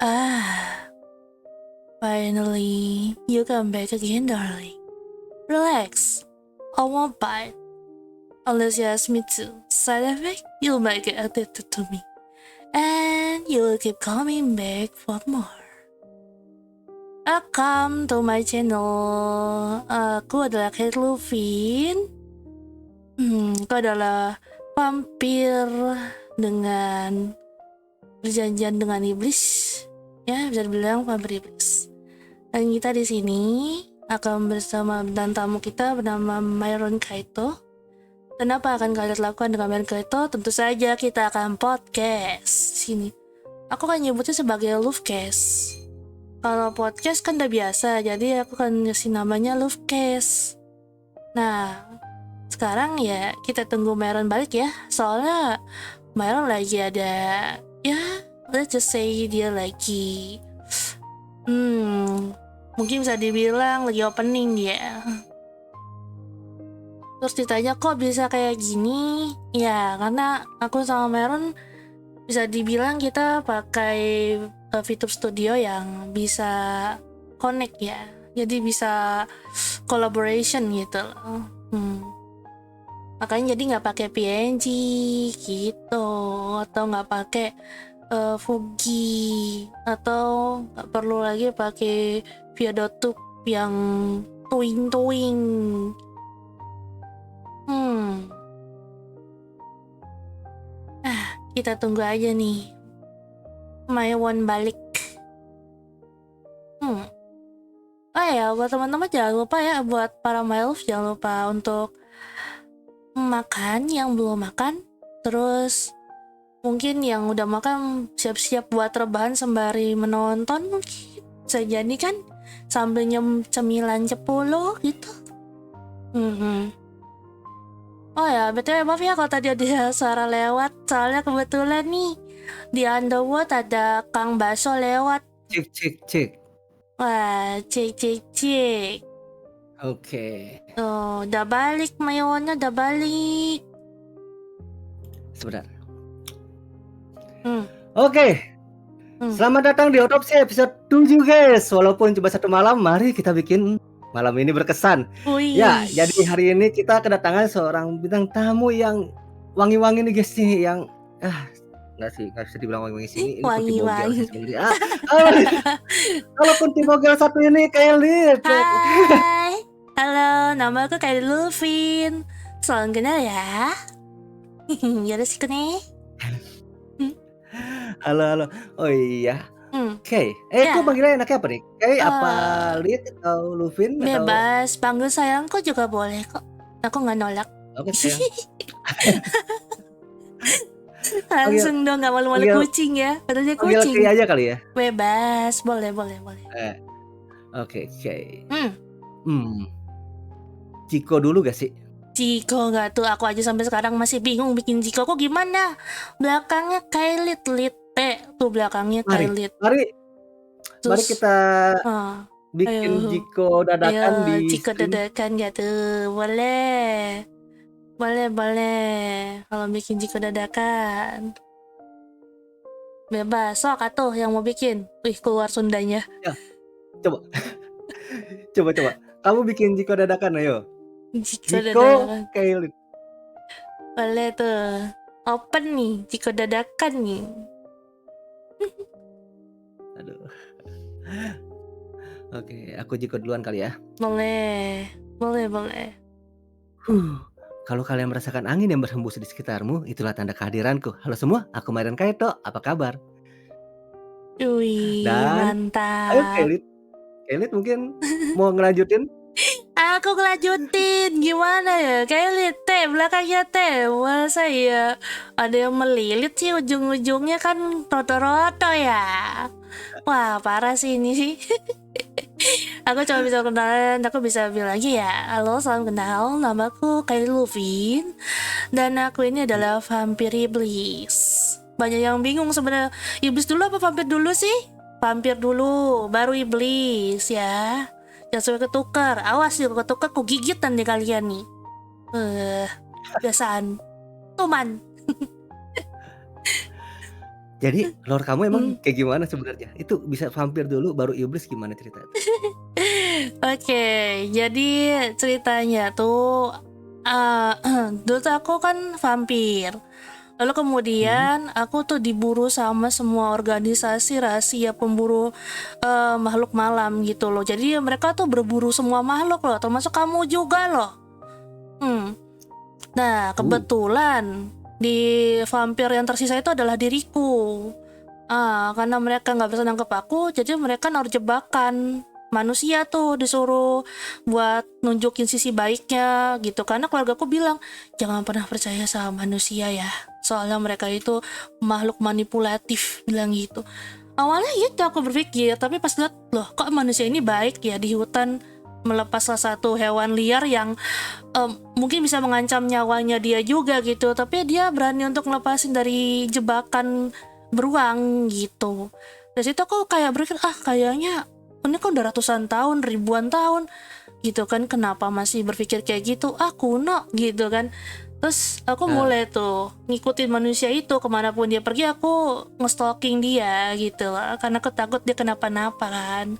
Ah, finally, you come back again, darling. Relax. I won't bite. Unless you ask me to. Side effect, you might get addicted to me. And you will keep coming back for more. Welcome to my channel. Aku adalah Kate Luvin. Aku adalah vampir dengan perjanjian dengan iblis. Ya, bisa dibilang vampir iblis. Dan kita di sini akan bersama dan tamu kita bernama Myron Kaito. Dan apa akan kalian lakukan dengan Myron Kaito? Tentu saja kita akan podcast di sini. Aku kan nyebutnya sebagai Lovecast. Kalau podcast kan udah biasa, jadi aku akan ngasih namanya Lovecast. Nah, sekarang ya kita tunggu Myron balik ya. Soalnya Myron lagi ada, ya let's just say dia lagi mungkin bisa dibilang lagi opening dia. Terus ditanya kok bisa kayak gini? Ya karena aku sama Myron bisa dibilang kita pakai fitur studio yang bisa connect ya. Jadi bisa collaboration gitu loh. Makanya jadi nggak pakai PNG gitu, atau nggak pakai Fuji, atau nggak perlu lagi pakai Viadotuk yang tuing-tuing. Kita tunggu aja nih Maiwon balik. Oh ya, buat teman-teman jangan lupa ya, buat para Myelf jangan lupa untuk makan yang belum makan. Terus mungkin yang udah makan siap-siap buat rebahan sembari menonton, mungkin bisa jadi kan sambil cemilan cepuluh gitu. Oh ya, BTW maaf ya kalau tadi ada suara lewat, soalnya kebetulan nih di Underwood ada Kang Baso lewat. Cek. Wah, cek. Oke. Oh, udah balik Mayonnya, udah balik. Sebentar. Oke. Selamat datang di Otopsi episode 7 guys. Walaupun cuma satu malam, mari kita bikin malam ini berkesan. Ya, jadi hari ini kita kedatangan seorang bintang tamu yang wangi-wangi nih guys nih, yang nggak bisa dibilang wangi-wangi sini. Ini Wangi-wangi. Kalau kunti bogel satu ini Kylie. Hai, halo, nama aku Kylie Luvin. Salam kenal ya. Yoroshiku ne. Halo. Oh iya. Oke. Ya. Kok manggilnya enaknya apa nih? Kayak apa, Lit atau Luvin? Bebas, panggil sayangku juga boleh kok. Aku nggak nolak. Oke, sayang. Langsung dong, nggak malu-malu kucing ya. Padahal dia kucing. Panggil aja kali ya. Bebas, boleh. Oke. Ciko dulu gak sih? Ciko nggak tuh, aku aja sampai sekarang masih bingung bikin Ciko kok gimana. Belakangnya Kailit tuh belakangnya Kailit. Mari kita bikin Ciko dadakan di Ciko dadakan ya tuh, boleh. Kalau bikin Ciko dadakan bebas. Sok atuh yang mau bikin. Keluar Sundanya ya. Coba kamu bikin Ciko dadakan, ayo. Ciko Kailit. Boleh tuh. Open nih Ciko dadakan nih. Aduh. Oke, aku Ciko duluan kali ya. Boleh. Kalau kalian merasakan angin yang berhembus di sekitarmu, itulah tanda kehadiranku. Halo semua, aku Myron Kaito. Apa kabar? Wih, mantap. Ayo Kailit mungkin mau ngelanjutin? Aku ngelanjutin, gimana ya? Kailit belakangnya masa ya ada yang melilit sih, ujung-ujungnya kan roto-roto ya. Wah, parah sih ini sih. Aku cuma bisa kenalan, aku bisa bilang lagi ya, halo, salam kenal, namaku Kylie Luvin, dan aku ini adalah vampir iblis. Banyak yang bingung sebenarnya, iblis dulu apa vampir dulu sih? Vampir dulu, baru iblis ya. Jangan sampai ketukar, awas sih ketukar, aku gigitan deh kalian nih. Biasaan, tuman. Jadi lore kamu emang kayak gimana sebenarnya? Itu bisa vampir dulu baru iblis gimana cerita itu? Oke, jadi ceritanya tuh uh, dulu tuh aku kan vampir. Lalu kemudian aku tuh diburu sama semua organisasi rahasia pemburu makhluk malam gitu loh. Jadi mereka tuh berburu semua makhluk loh, termasuk kamu juga loh. Nah, kebetulan di vampir yang tersisa itu adalah diriku. Karena mereka nggak bisa nangkep aku, jadi mereka naruh jebakan manusia tuh, disuruh buat nunjukin sisi baiknya gitu. Karena keluarga aku bilang jangan pernah percaya sama manusia ya, soalnya mereka itu makhluk manipulatif, bilang gitu. Awalnya gitu aku berpikir, tapi pas lihat loh kok manusia ini baik ya, di hutan melepas salah satu hewan liar yang mungkin bisa mengancam nyawanya dia juga gitu, tapi dia berani untuk ngelepasin dari jebakan beruang gitu. Dari situ aku kayak berpikir kayaknya ini kan udah ratusan tahun, ribuan tahun gitu kan, kenapa masih berpikir kayak gitu, kuno gitu kan. Terus aku mulai tuh ngikutin manusia itu kemanapun dia pergi, aku nge-stalking dia gitu lah, karena aku takut dia kenapa-napa kan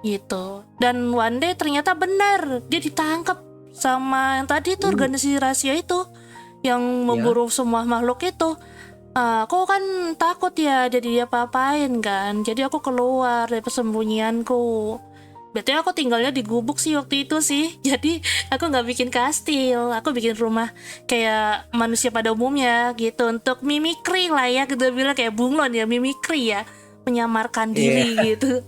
gitu. Dan one day ternyata benar dia ditangkap sama yang tadi tuh organisasi rahasia itu yang memburu semua makhluk itu. Aku kan takut ya jadi dia apa-apain kan, jadi aku keluar dari persembunyianku. Betulnya aku tinggalnya di gubuk sih waktu itu sih. Jadi aku nggak bikin kastil, aku bikin rumah kayak manusia pada umumnya gitu, untuk mimikri lah ya, kita bilang kayak bunglon ya, mimikri ya, menyamarkan diri gitu.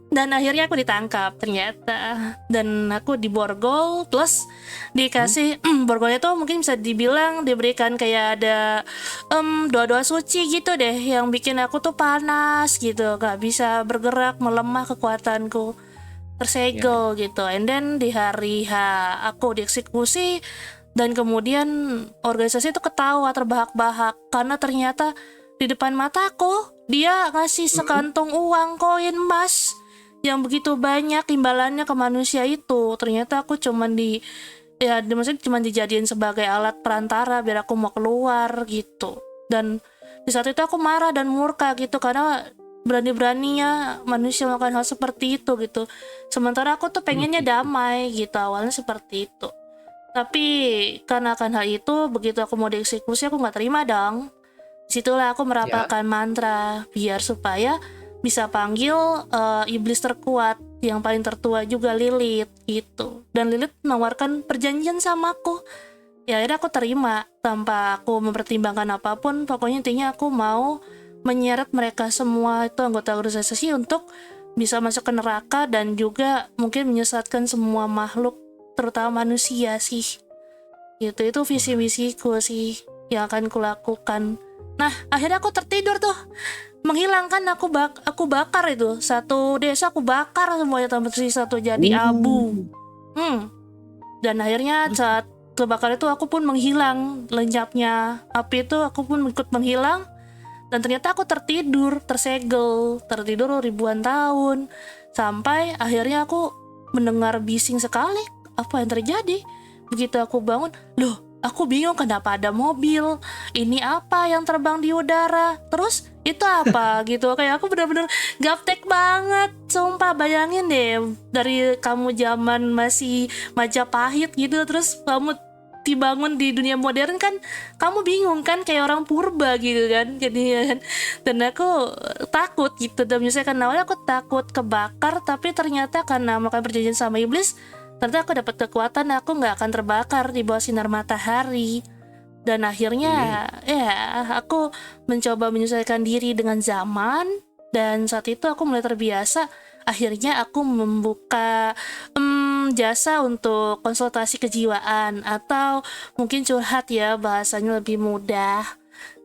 Dan akhirnya aku ditangkap ternyata, dan aku diborgol, plus dikasih borgolnya tuh mungkin bisa dibilang diberikan kayak ada doa-doa suci gitu deh, yang bikin aku tuh panas gitu, gak bisa bergerak, melemah kekuatanku, tersegel gitu. And then di hari H aku dieksekusi, dan kemudian organisasi itu ketawa terbahak-bahak karena ternyata di depan mataku dia ngasih sekantung uang koin emas yang begitu banyak imbalannya ke manusia itu. Ternyata aku cuman maksudnya cuma dijadiin sebagai alat perantara biar aku mau keluar gitu. Dan di saat itu aku marah dan murka gitu, karena berani-beraninya manusia melakukan hal seperti itu gitu. Sementara aku tuh pengennya damai gitu, awalnya seperti itu. Tapi karena akan hal itu, begitu aku mau dieksekusi aku nggak terima dong. Disitulah aku merapalkan mantra biar supaya bisa panggil iblis terkuat yang paling tertua juga, Lilith gitu. Dan Lilith menawarkan perjanjian sama aku. Ya akhirnya aku terima tanpa aku mempertimbangkan apapun. Pokoknya intinya aku mau menyeret mereka semua itu anggota organisasi untuk bisa masuk ke neraka, dan juga mungkin menyesatkan semua makhluk, terutama manusia sih. Gitu, itu visi-misiku sih yang akan kulakukan. Nah, akhirnya aku tertidur tuh, menghilangkan, aku bakar itu satu desa, aku bakar semuanya tanpa tersisa satu jadi abu. Dan akhirnya saat kebakar itu aku pun menghilang, lenyapnya api itu aku pun ikut menghilang. Dan ternyata aku tertidur ribuan tahun, sampai akhirnya aku mendengar bising sekali. Apa yang terjadi? Begitu aku bangun, loh, aku bingung kenapa ada mobil, ini apa yang terbang di udara, terus itu apa gitu. Kayak aku benar-benar gaptek banget, sumpah. Bayangin deh, dari kamu zaman masih Majapahit gitu, terus kamu dibangun di dunia modern kan, kamu bingung kan, kayak orang purba gitu kan jadinya kan. Dan aku takut gitu, dan misalkan awalnya aku takut kebakar, tapi ternyata karena melakukan perjanjian sama iblis, ternyata aku dapat kekuatan, aku nggak akan terbakar di bawah sinar matahari. Dan akhirnya aku mencoba menyesuaikan diri dengan zaman, dan saat itu aku mulai terbiasa. Akhirnya aku membuka jasa untuk konsultasi kejiwaan, atau mungkin curhat ya, bahasanya lebih mudah.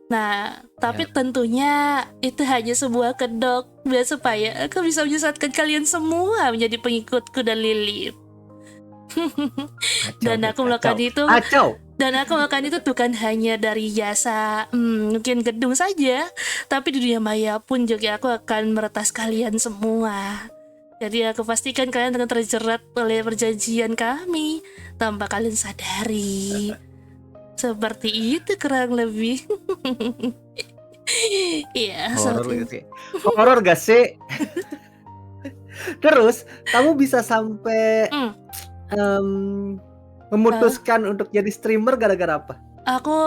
Nah, tapi tentunya itu hanya sebuah kedok biar supaya aku bisa menyesatkan kalian semua menjadi pengikutku dan Lilith. Dan aku melakukan itu bukan hanya dari jasa mungkin gedung saja, tapi di dunia maya pun juga aku akan meretas kalian semua. Jadi aku pastikan kalian akan terjerat oleh perjanjian kami tanpa kalian sadari. Seperti itu kurang lebih. Iya, Horor seperti gitu sih. Horor gak sih? Terus kamu bisa sampai hmm, mmm, uh, memutuskan untuk jadi streamer gara-gara apa? aku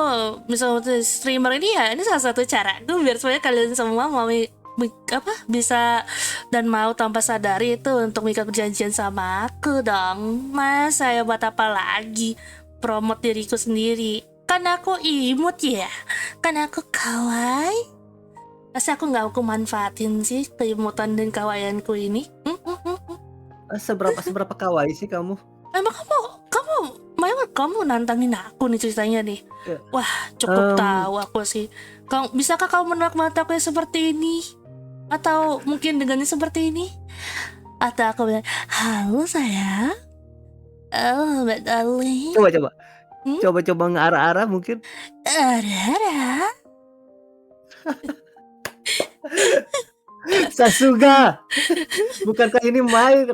bisa streamer ini ya, ini salah satu cara aku biar supaya kalian semua mau apa bisa dan mau tanpa sadari itu untuk mengikat perjanjian sama aku dong. Mas, saya buat apa lagi? Promote diriku sendiri. Kan aku imut ya. Kan aku kawaii. Masa aku manfaatin sih keimutan dan kawayanku ini? Seberapa kawaii sih kamu? Emang kamu kamu nantangin aku nih ceritanya nih. Ya, Wah, cukup mmm, tahu aku sih. Bisakah kamu menolak mataku yang seperti ini? Atau mungkin dengannya seperti ini? Atau aku bilang, halo sayang, oh Mbak Darling, coba coba. hmm? Coba-coba ngearah-arah mungkin. Ada, Sasuga, bukankah ini Mai?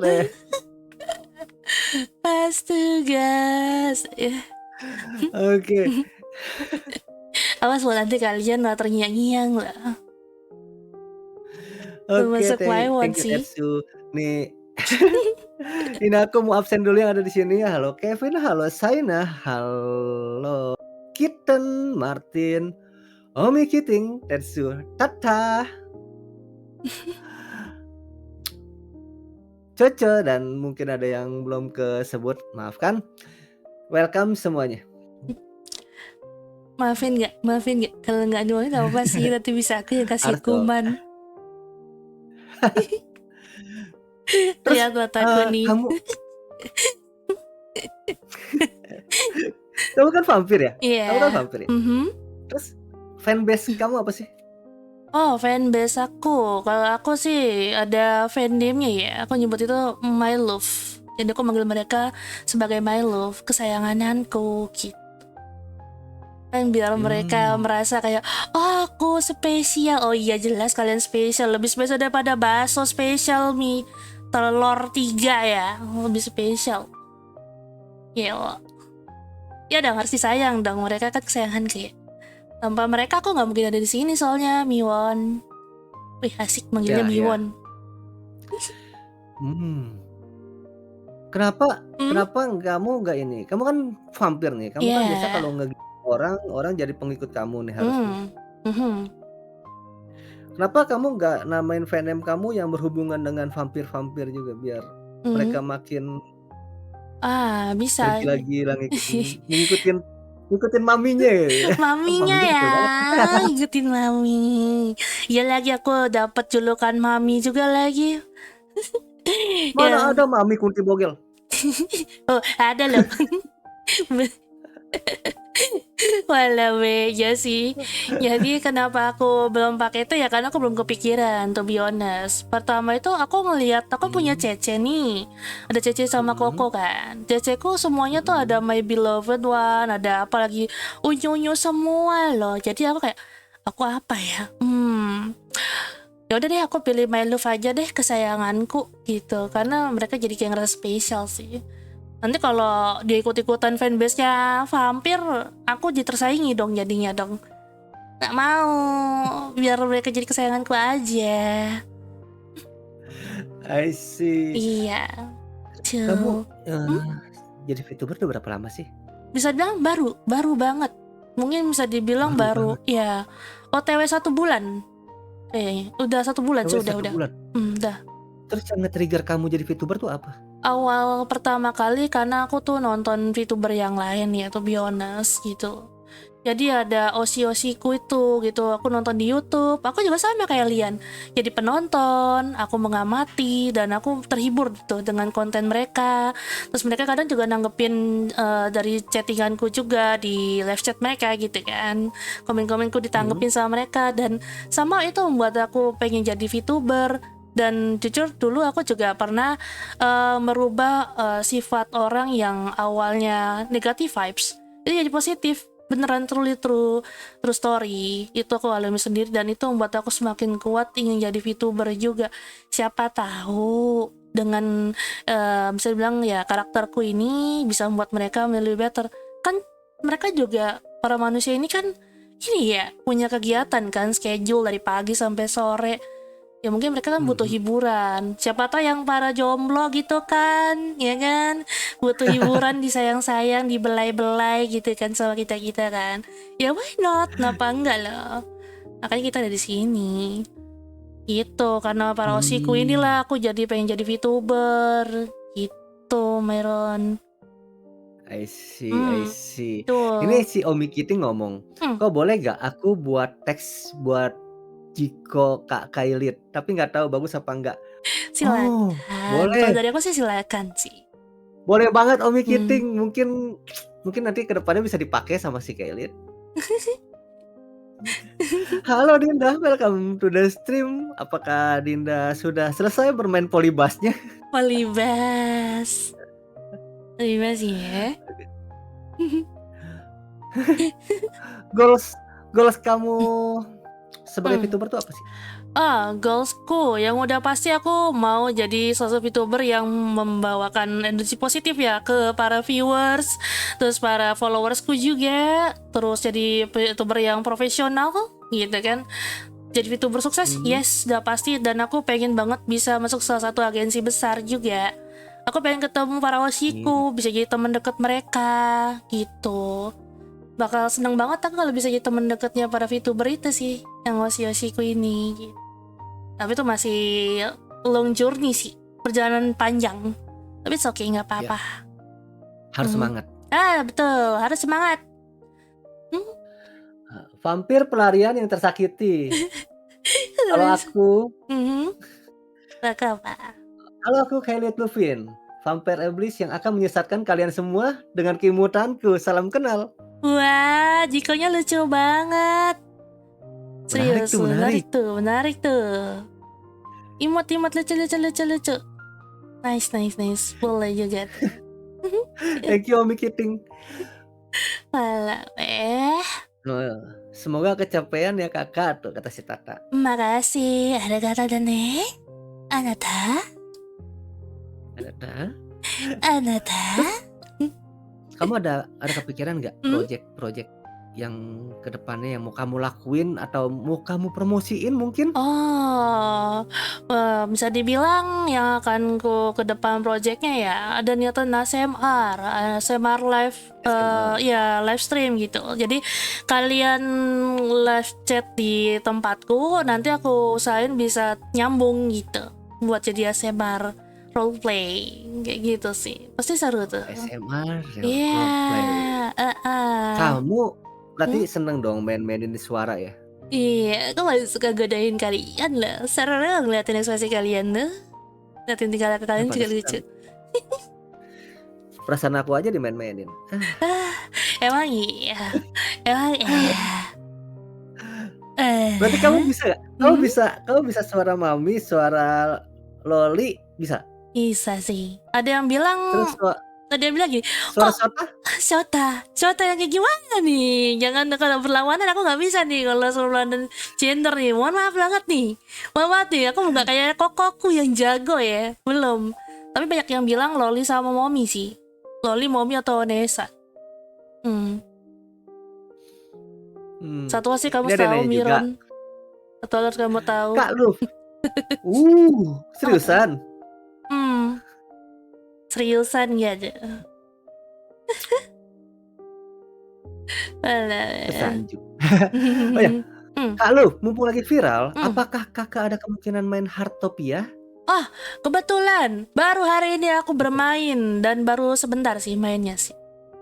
pas tugas. Oke. Awas loh nanti kalian lah terngiang-ngiang lah. Oke, Termasuk Maiwon thank you sih. Tetsu. Nih, ini aku mau absen dulu yang ada di sini ya. Halo Kevin, halo Saina, halo Kitten, Martin, Omi Kiting, Tetsu, Tata, Coco, dan mungkin ada yang belum kesebut, maafkan. Welcome semuanya. Maafin nggak kalau nggak doain nggak apa sih, nanti bisa aku yang kasih Harus dong. hukuman. Terus Lihat mataku nih. kamu kamu kan vampir ya? Iya. Kamu kan vampir ya? Mhm. Terus fanbase kamu apa sih? Oh, fanbase aku. Kalau aku sih ada fandom-nya ya. Aku nyebut itu My Love. Jadi aku manggil mereka sebagai My Love, kesayangananku gitu. Kan biar mereka merasa kayak, oh aku spesial. Oh iya jelas kalian spesial. Lebih spesial daripada bakso spesial mie telur 3 ya. Lebih spesial. Gila. Ya dong harus disayang dong. Mereka kan kesayangan kayak. Tanpa mereka aku nggak mungkin ada di sini soalnya Miwon. Wih asik manggilnya Ya, ya. Miwon. Kenapa Hmm? kenapa kamu nggak ini? Kamu kan vampir nih. Kamu kan biasa Yeah. kalau orang jadi pengikut kamu nih harusnya. Mhm. Kenapa kamu nggak namain fandom kamu yang berhubungan dengan vampir-vampir juga biar mereka Mhm. makin Bisa. tergila-gila ngikutin maminya ya. Maminya Maminya ya, kecil banget. ngikutin mami. Ya lagi aku dapat julukan mami juga lagi. Mana Ya. ada mami kunti bogel. Oh, ada loh. Walau ya sih. Jadi kenapa aku belum pakai itu ya karena aku belum kepikiran to be honest. Pertama itu aku ngelihat aku punya Mmm, Cece nih. Ada Cece sama mhm. Koko kan. Ceceku semuanya tuh ada Mhm. My Beloved One, ada apalagi unyu-unyu semua loh. Jadi aku kayak aku apa ya? Ya udah deh aku pilih My Love aja deh kesayanganku gitu. Karena mereka jadi kayak ngerasa spesial sih. Nanti kalau dia ikut-ikutan fanbase-nya vampir, aku jadi tersaingi dong jadinya dong. Nggak mau, biar mereka jadi kesayanganku aja. I see. Iya, Kamu, tuh. Hmm? jadi VTuber udah berapa lama sih? Bisa bilang baru banget. Mungkin bisa dibilang Baru baru, banget. ya. OTW 1 bulan kayaknya. Udah 1 bulan sih, Cewek 1 udah. bulan. Udah. Terus yang nge-trigger kamu jadi VTuber tuh apa? Awal pertama kali karena aku tuh nonton VTuber yang lain ya, to be honest gitu. Jadi ada osi-osiku itu gitu, aku nonton di YouTube, aku juga sama kayak Lian. Jadi penonton, aku mengamati dan aku terhibur gitu dengan konten mereka. Terus mereka kadang juga nanggepin dari chattinganku juga di live chat mereka gitu kan. Komen-komenku Mhm. ditanggepin sama mereka dan sama itu membuat aku pengen jadi VTuber. Dan jujur dulu aku juga pernah merubah sifat orang yang awalnya negatif vibes itu jadi positif, beneran true story itu aku alami sendiri dan itu membuat aku semakin kuat ingin jadi VTuber juga. Siapa tahu dengan bisa dibilang ya karakterku ini bisa membuat mereka lebih better kan. Mereka juga para manusia ini kan ini ya punya kegiatan kan, schedule dari pagi sampai sore. Ya mungkin mereka kan butuh hiburan. Siapa tahu yang para jomblo gitu kan, ya kan, butuh hiburan, disayang-sayang, dibelai-belai gitu kan sama kita-kita kan. Ya why not? Kenapa enggak loh? Makanya kita ada di sini. Gitu, karena para osiku inilah aku jadi pengen jadi VTuber. Gitu, Myron. I see. Betul. Ini si Omi Kitty ngomong, kok boleh gak aku buat teks buat Jiko Kak Kailit, tapi nggak tahu bagus apa enggak. Silakan. Boleh. Kalau dari aku sih silakan sih. Boleh banget Omi Kitty. Mungkin nanti kedepannya bisa dipakai sama si Kailit. Halo Dinda, welcome to the stream. Apakah Dinda sudah selesai bermain polybasnya? Polybas ya. Goals kamu sebagai VTuber tuh apa sih? Goalsku yang udah pasti aku mau jadi sosok VTuber yang membawakan energi positif ya ke para viewers, terus para followersku juga, terus jadi VTuber yang profesional gitu kan. Jadi VTuber sukses, yes, udah pasti. Dan aku pengen banget bisa masuk salah satu agensi besar juga. Aku pengen ketemu para osiku, bisa jadi teman dekat mereka gitu. Bakal seneng banget aku kalau bisa jadi teman dekatnya para VTuber itu sih, yang osi-osiku ini gitu. Tapi itu masih long journey sih, perjalanan panjang. Tapi it's okay, nggak apa-apa. Harus semangat. Betul, harus semangat. Vampir pelarian yang tersakiti. Kalau aku, kalau aku Kailit Luvin, vampir iblis yang akan menyesatkan kalian semua dengan kemutanku. Salam kenal. Wah, Jikonya lucu banget. Serius, menarik tuh. Imut lucu. Nice. Boleh juga. Thank you Omi Kitty. Malah, Semoga kecapean ya kakak, tuh kata si Tata. Makasih, ada kata dan Anata. Kamu ada kepikiran nggak project yang kedepannya yang mau kamu lakuin atau mau kamu promosiin mungkin? Bisa dibilang yang akan ku ke depan projectnya ya ada niatan ASMR live, live stream gitu. Jadi kalian live chat di tempatku, nanti aku usahain bisa nyambung gitu buat jadi ASMR roleplay kayak gitu sih. Pasti seru tuh. ASMR roleplay. Kamu berarti seneng dong main-mainin suara ya? Iya, aku masih suka godain kalian lah. Seru ngeliatin ekspresi kalian tuh. Ngeliatin tingkah laku kalian juga lucu. Perasaan aku aja dimain-mainin. Emang iya. Berarti kamu bisa gak? Kamu bisa suara mami, suara loli, bisa? Bisa sih. Ada yang bilang gini, suara Shota yang kayak gimana nih? Jangan kalau berlawanan aku nggak bisa nih kalau berlawanan gender nih. Mohon maaf banget nih. Aku nggak kayak kokoku yang jago ya, belum. Tapi banyak yang bilang Loli sama Momi sih. Loli, Momi atau Nesa. Satu sih kamu tahu Miron. Atau harus kamu tahu. Kak lu. Seriusan? Seriusan ya aja. Kesanjuk. Oh ya, Kak lu, mumpung lagi viral, apakah kakak ada kemungkinan main Heartopia? Kebetulan baru hari ini aku bermain dan baru sebentar sih mainnya sih.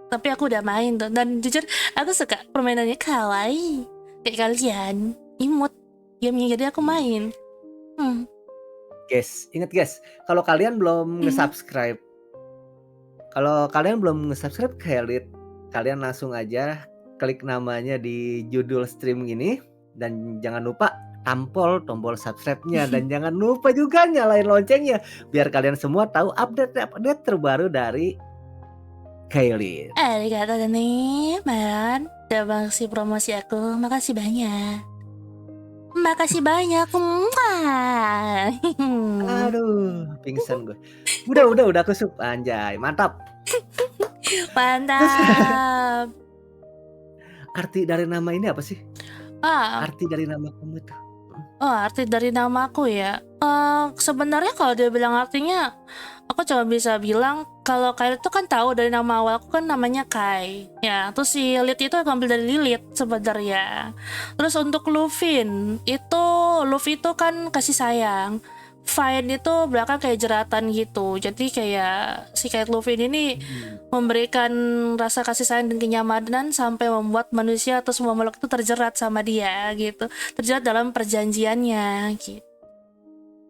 Tapi aku udah main tuh dan jujur aku suka permainannya kawaii kayak kalian, imut gamenya, jadi aku main. Guys, ingat guys, kalau kalian belum nge-subscribe, Kailit, kalian langsung aja klik namanya di judul stream ini dan jangan lupa tampol tombol subscribe-nya dan jangan lupa juga nyalain loncengnya biar kalian semua tahu update terbaru dari Kailit. Arigato nih, Maran. Udah bangsi promosi aku. Makasih banyak. Aduh, pingsan gue. Udah aku sup anjay, mantap. arti dari nama ini apa sih? Ah, Arti dari nama kamu itu? oh, arti dari namaku ya? Sebenarnya kalau dia bilang artinya, aku cuma bisa bilang kalau Kai itu kan tahu dari nama awalku kan namanya Kai. Ya, terus si Lilith itu ngambil dari Lilith sebenarnya. Terus untuk Luffy itu kan kasih sayang. Fine itu belakang kayak jeratan gitu. Jadi kayak si Kite Luffy ini Mhm. memberikan rasa kasih sayang dan kenyamanan sampai membuat manusia atau semua makhluk itu terjerat sama dia gitu. Terjerat dalam perjanjiannya gitu.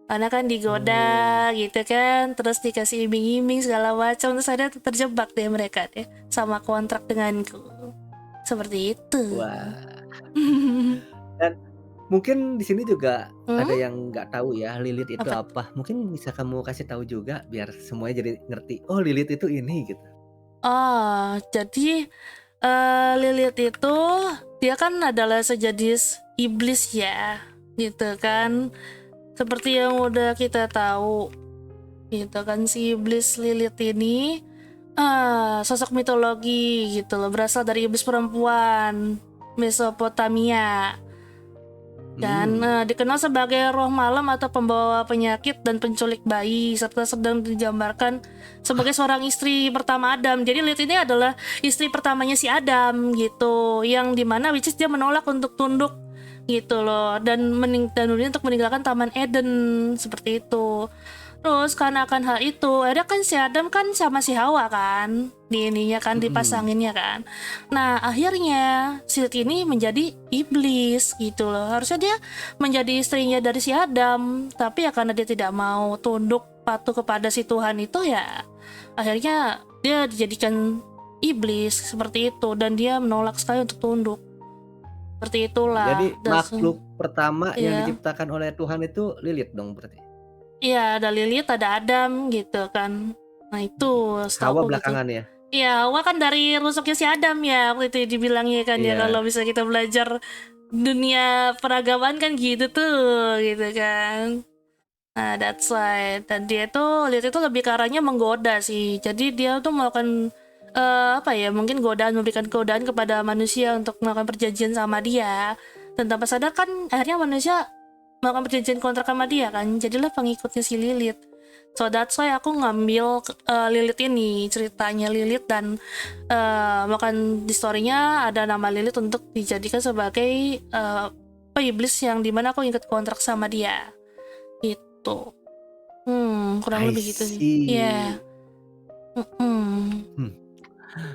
Karena kan digoda Oh, gitu kan, terus dikasih iming-iming segala macam, terus ada terjebak deh mereka deh sama kontrak denganku. Seperti itu. wah. Dan mungkin di sini juga ada Hmm? yang nggak tahu ya Lilith itu Apa? apa. Mungkin bisa kamu kasih tahu juga biar semuanya jadi ngerti, "Oh Lilith itu ini," gitu. Oh, jadi Lilith itu dia kan adalah sejenis iblis ya, gitu kan. Seperti yang udah kita tahu, gitu kan si iblis Lilith ini sosok mitologi gitu loh, berasal dari iblis perempuan Mesopotamia dan Mmm, dikenal sebagai roh malam atau pembawa penyakit dan penculik bayi serta sedang digambarkan sebagai seorang istri pertama Adam. Jadi Lilith ini adalah istri pertamanya si Adam gitu, yang dimana which is dia menolak untuk tunduk gitu loh dan memilih untuk meninggalkan Taman Eden seperti itu. Terus karena akan hal itu, akhirnya kan si Adam kan sama si Hawa kan, di ininya kan mhm. dipasanginnya kan. Nah akhirnya Sith ini menjadi iblis gitu loh. Harusnya dia menjadi istrinya dari si Adam, tapi ya karena dia tidak mau tunduk patuh kepada si Tuhan itu ya, akhirnya dia dijadikan iblis seperti itu dan dia menolak sekali untuk tunduk. Seperti itulah. Jadi makhluk pertama yang Ya, diciptakan oleh Tuhan itu Lilith dong berarti? iya ada Lilith, ada Adam gitu kan. Nah itu Hawa setauku gitu. belakangan ya? Iya, Hawa kan dari rusuknya si Adam ya waktu itu dibilangnya kan ya Iya. kalau bisa kita belajar dunia peragaman kan gitu tuh gitu kan. Nah that's why dan dia tuh Lilith itu lebih ke arahnya menggoda sih. Jadi dia tuh melakukan apa ya mungkin godaan memberikan godaan kepada manusia untuk melakukan perjanjian sama dia dan tanpa sadar kan akhirnya manusia melakukan perjanjian kontrak sama dia kan jadilah pengikutnya si Lilith. So that's why aku ngambil Lilith ini ceritanya Lilith dan bahkan di storynya ada nama Lilith untuk dijadikan sebagai iblis yang dimana aku ingat kontrak sama dia gitu. Kurang I lebih gitu sih. Iya. see. Mm-mm. Hmm.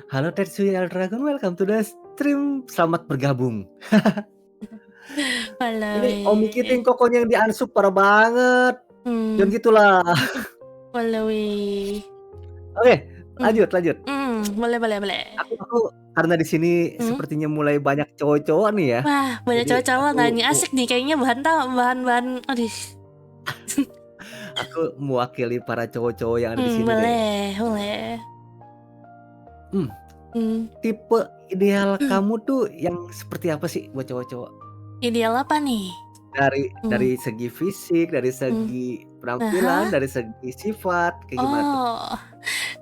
Halo Tetsuya Dragon, welcome to the stream. Selamat bergabung. Walau, Ini Omi Kiting kokonya yang diansub parah banget. Jangan gitulah. walau, Oke, lanjut lanjut. boleh, boleh, boleh. Aku karena di sini Hmm? sepertinya mulai banyak cowok-cowok nih ya. Wah, banyak Jadi cowok-cowok aku nggak nih? Asik nih, kayaknya bahan-bahan, aduh. aku mewakili para cowok-cowok yang ada di sini deh. Boleh, boleh. Hmm, Hmm. tipe ideal kamu tuh yang seperti apa sih buat cowok-cowok? Ideal apa nih? Dari Hmm. segi fisik, dari Hmm. segi penampilan, Aha. dari segi sifat, kayak gimana tuh? Oh,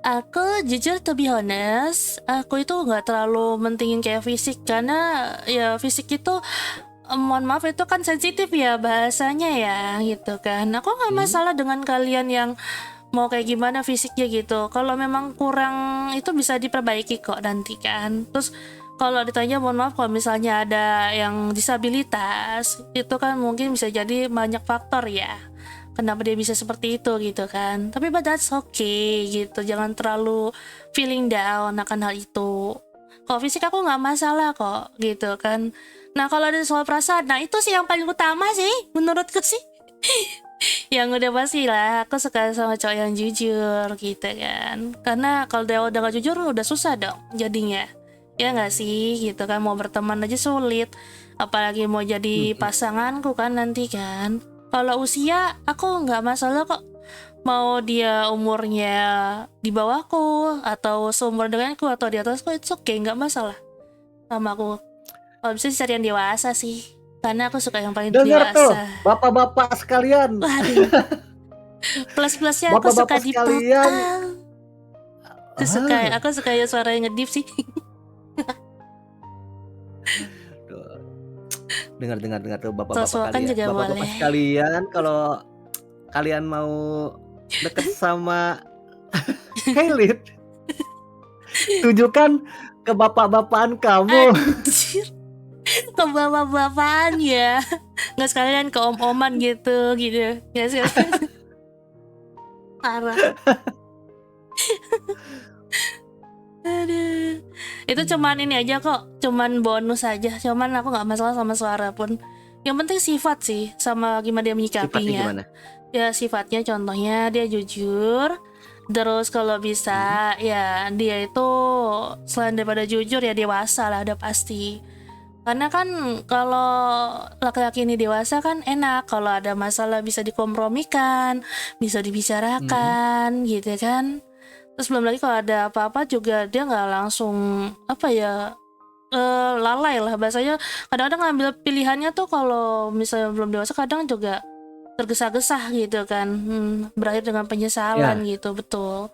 aku jujur to be honest, aku itu nggak terlalu mentingin kayak fisik karena ya fisik itu mohon maaf itu kan sensitif ya bahasanya ya gitu kan. Aku nggak Hmm? masalah dengan kalian yang mau kayak gimana fisiknya gitu. Kalau memang kurang itu bisa diperbaiki kok nanti kan. Terus kalau ditanya mohon maaf kalau misalnya ada yang disabilitas itu kan mungkin bisa jadi banyak faktor ya. Kenapa dia bisa seperti itu gitu kan. Tapi but that's okay gitu. Jangan terlalu feeling down akan hal itu. Kalau fisik aku nggak masalah kok gitu kan. Nah kalau ada soal perasaan, nah itu sih yang paling utama sih menurutku sih. Yang udah pasti lah, aku suka sama cowok yang jujur gitu kan. Karena kalau dia udah gak jujur udah susah dong jadinya. Ya nggak sih gitu kan mau berteman aja sulit. Apalagi mau jadi Mhm. pasanganku kan nanti kan. Kalau usia aku nggak masalah kok. Mau dia umurnya di bawahku atau seumur denganku atau di atasku itu oke nggak masalah sama aku. Kalau bisa sih cari yang dewasa sih. Karena aku suka yang paling Dengar tuh, dewasa. bapak-bapak sekalian. Waduh. Plus-plusnya aku suka Bapak-bapak sekalian. dipotong. Ah, Aku suka ya suara yang ngedip sih. Tuh, dengar tuh bapak-bapak Tos-tokan kalian. juga Bapak-bapak boleh. sekalian, kalau kalian mau deket sama Kailin, tunjukkan ke bapak-bapakan kamu. Anjir, ke bapak-bapakan ya. Nggak sekalian ke om-oman gitu. Nggak sekalian. Parah. Aduh. Itu cuman ini aja kok, cuman bonus aja. Cuman aku nggak masalah sama suara pun. Yang penting sifat sih, sama gimana dia Sifatnya menyikapinya. gimana? Ya sifatnya contohnya dia jujur. Terus kalau bisa ya dia itu selain daripada jujur ya dewasa lah, udah pasti. Karena kan kalau laki-laki ini dewasa kan enak, kalau ada masalah bisa dikompromikan, bisa dibicarakan gitu kan. Terus belum lagi kalau ada apa-apa juga dia nggak langsung apa ya, lalai lah bahasanya. Kadang-kadang ngambil pilihannya tuh kalau misalnya belum dewasa kadang juga tergesa-gesa gitu kan, berakhir dengan penyesalan Ya, gitu. Betul,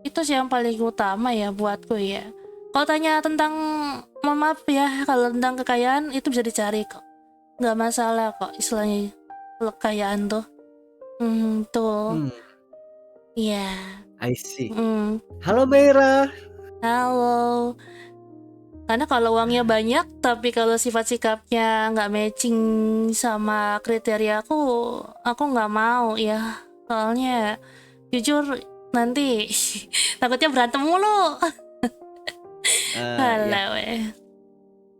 itu sih yang paling utama ya buatku ya. Kalau tanya tentang, mohon maaf ya, kalau tentang kekayaan itu bisa dicari kok, nggak masalah kok istilahnya kekayaan tuh. Tuh, hmm, iya. I see. mm. Halo Meira. Halo. Karena kalau uangnya banyak tapi kalau sifat sikapnya nggak matching sama kriteria aku nggak mau ya. Soalnya jujur nanti takutnya berantem mulu. Ya. Halah weh.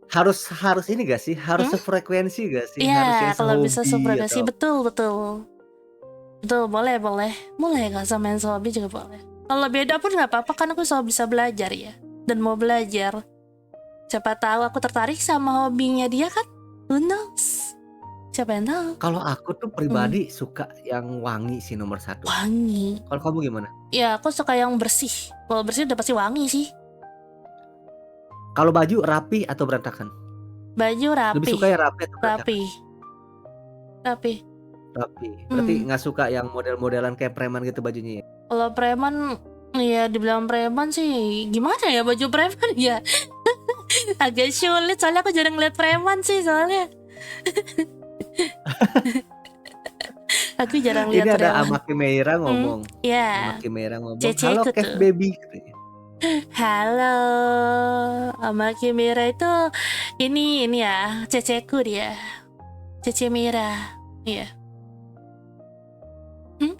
Harus ini gak sih? Harus sefrekuensi gak sih? Harus Iya, yang kalau bisa sehobi sefrekuensi, atau betul. Betul, boleh. Boleh nggak sama yang hobi juga boleh. Kalau beda pun nggak apa-apa kan aku selalu bisa belajar ya. Dan mau belajar. Siapa tahu aku tertarik sama hobinya dia kan? Who knows? Siapa yang tahu? kalau aku tuh Hmm, pribadi suka yang wangi sih nomor satu. wangi. Kalau kamu gimana? Ya, aku suka yang bersih. Kalau bersih udah pasti wangi sih. Kalau baju rapi atau berantakan? Baju Lebih rapi, suka yang rapi atau berantakan? rapi, rapi. Rapi. Berarti Hmm. nggak suka yang model-modelan kayak preman gitu bajunya ya? Kalau preman, ya dibilang preman sih, gimana ya baju preman ya? Agak sulit soalnya aku jarang lihat preman sih soalnya. Aku jarang lihat Ini ada preman. Amaki Meira ngomong. Ya, Amaki Meira ngomong, "Halo ceceku Kev tuh. baby," katanya. Halo, sama Kimira itu ini ya, ceceku dia, Cece Mira. Iya. Hmm?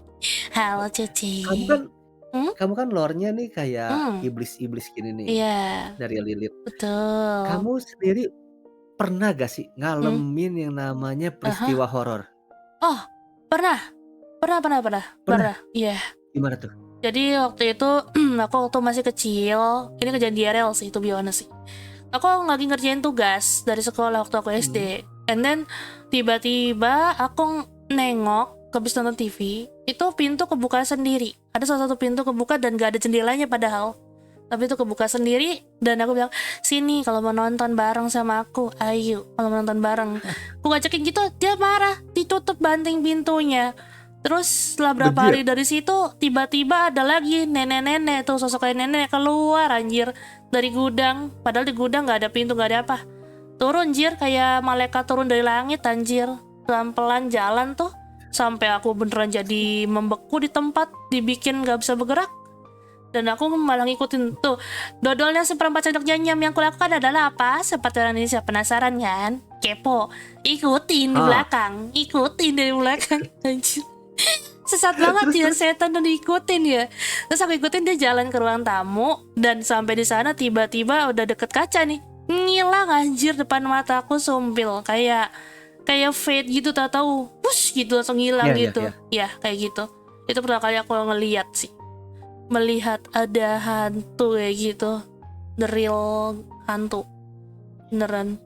Halo Cece. Kamu kan Hmm? kamu kan lore-nya nih kayak Hmm. iblis-iblis gini nih Iya, dari Lilith. betul. Kamu sendiri pernah gak sih Hmm? ngalamin yang namanya Aha. peristiwa horor? Oh, pernah. Pernah? Iya. Gimana tuh? Jadi waktu itu aku waktu masih kecil, ini kejadian real sih, to be honest sih. Aku lagi ngerjain tugas dari sekolah waktu aku Mhm. SD. And then tiba-tiba aku nengok habis nonton TV, itu pintu kebuka sendiri. Ada salah satu pintu kebuka dan gak ada jendelanya padahal. Tapi itu kebuka sendiri dan aku bilang, "Sini kalau mau nonton bareng sama aku, ayo kalau mau nonton bareng." Aku ngajakin gitu, dia marah, ditutup banting pintunya. Terus setelah berapa Legit? hari dari situ tiba-tiba ada lagi nenek-nenek tuh, sosok kayak nenek keluar anjir dari gudang, padahal di gudang nggak ada pintu, nggak ada apa, turun anjir kayak malaikat turun dari langit anjir, pelan-pelan jalan tuh sampai aku beneran jadi membeku di tempat, dibikin nggak bisa bergerak. Dan aku malah ngikutin tuh dodolnya seperempat sendok janyam. Yang kulakukan adalah apa? Seperti orang Indonesia, penasaran kan? Kepo, ikutin di Hah, belakang, ikutin dari belakang anjir. Sesat banget ya, terus? setan dan diikutin ya. Terus aku ikutin dia jalan ke ruang tamu dan sampai di sana tiba-tiba udah deket kaca nih, ngilang anjir depan mataku, sumpil kayak kayak fade gitu, tahu push gitu langsung Iya ngilang iya gitu iya. ya, kayak gitu. Itu pertama kali aku ngeliat sih, melihat ada hantu kayak gitu, the real hantu beneran.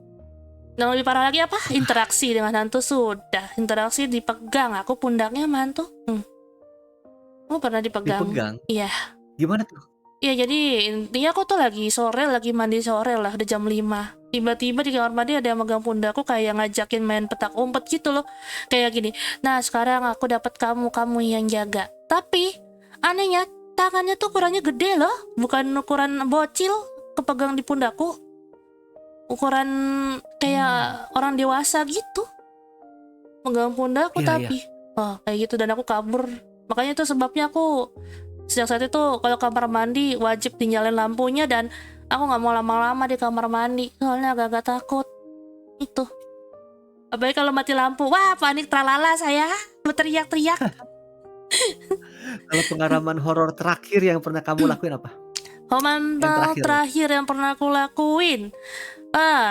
Yang lebih parah lagi apa? Interaksi dengan hantu. Sudah interaksi dipegang aku pundaknya sama hantu. Kamu pernah dipegang? Dipegang? Iya. Gimana tuh? Iya, jadi intinya aku tuh lagi sore, lagi mandi sore lah, udah jam 5. Tiba-tiba di kamar mandi ada yang megang pundakku kayak ngajakin main petak umpet gitu loh. Kayak gini, "Nah sekarang aku dapat kamu, kamu yang jaga." Tapi anehnya tangannya tuh ukurannya gede loh, bukan ukuran bocil, kepegang di pundakku. ukuran kayak orang dewasa gitu, megang pundakku. Iya, iya. Tapi kayak gitu, dan aku kabur. Makanya itu sebabnya aku sejak saat itu kalau kamar mandi wajib dinyalain lampunya, dan aku nggak mau lama-lama di kamar mandi soalnya agak-agak takut itu. Apalagi kalau mati lampu, wah panik tralala saya, berteriak-teriak. Kalau pengalaman horor terakhir yang pernah kamu lakuin apa? Yang Komentar terakhir. terakhir yang pernah aku lakuin,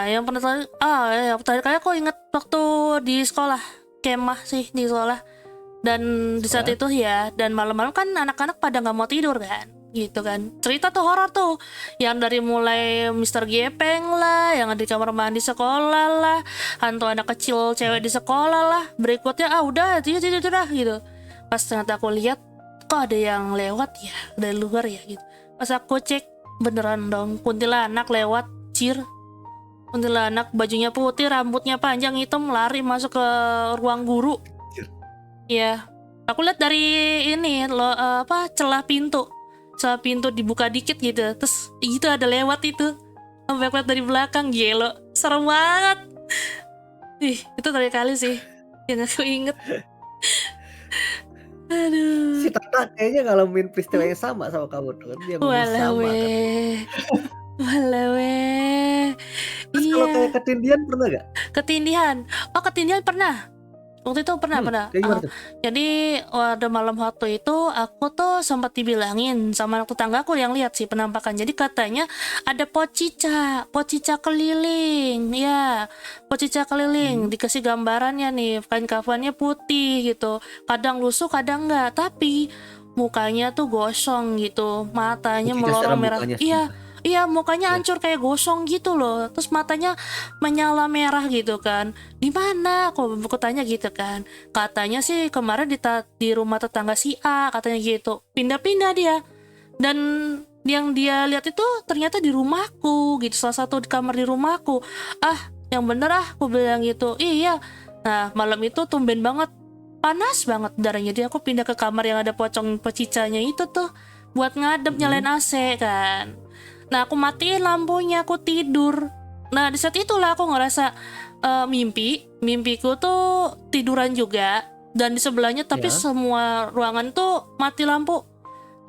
yang pernah yang terakhir kali aku inget waktu di sekolah, kemah sih di sekolah. Dan di saat Sekolah? itu ya, dan malam-malam kan anak-anak pada nggak mau tidur kan, gitu kan. Cerita tuh horor tuh, yang dari mulai Mister Gepeng lah, yang ada di kamar mandi sekolah lah, hantu anak kecil cewek di sekolah lah. Berikutnya udah tidur dah gitu. Pas ternyata aku lihat kok ada yang lewat ya dari luar ya gitu. Pas aku cek, beneran dong, kuntilanak lewat, cir. Kuntilanak bajunya putih, rambutnya panjang hitam, lari masuk ke ruang guru. Ya, aku lihat dari ini celah pintu dibuka dikit gitu, terus itu ada lewat itu, sampai aku lihat dari belakang, gelo, serem banget. Itu terakhir kali sih yang aku inget. Si Aduh, Tata kayaknya ngalamin peristiwa yang sama sama kamu tuh kan, dia ngomong sama walawe, kan. walawe, Terus kalau iya, kayak ketindihan pernah gak? ketindihan pernah. Waktu itu pernah. Kayak gimana tuh? Jadi ada malam waktu itu aku tuh sempat dibilangin sama anak tetanggaku yang lihat sih penampakan. Jadi katanya ada pocica keliling, ya, pocica keliling. Dikasih gambarannya nih, kain kafannya putih gitu. Kadang lusuh, kadang enggak. Tapi mukanya tuh gosong gitu, matanya Kucingnya serem melorong merah. mukanya Iya, sumpah. iya, mukanya Iya. hancur kayak gosong gitu loh. Terus matanya menyala merah gitu kan. Di mana? Aku tanya gitu kan. Katanya sih kemarin di rumah tetangga si A, katanya gitu. Pindah-pindah dia. Dan yang dia lihat itu ternyata di rumahku gitu, salah satu di kamar di rumahku. Yang bener aku bilang gitu. Iya. Nah, malam itu tumben banget panas banget udaranya. Jadi aku pindah ke kamar yang ada pocong pecicanya itu tuh buat ngadep, nyalain AC kan. Nah, aku matiin lampunya, aku tidur. Nah, di saat itulah aku ngerasa mimpiku tuh tiduran juga, dan di sebelahnya tapi Ya. semua ruangan tuh mati lampu,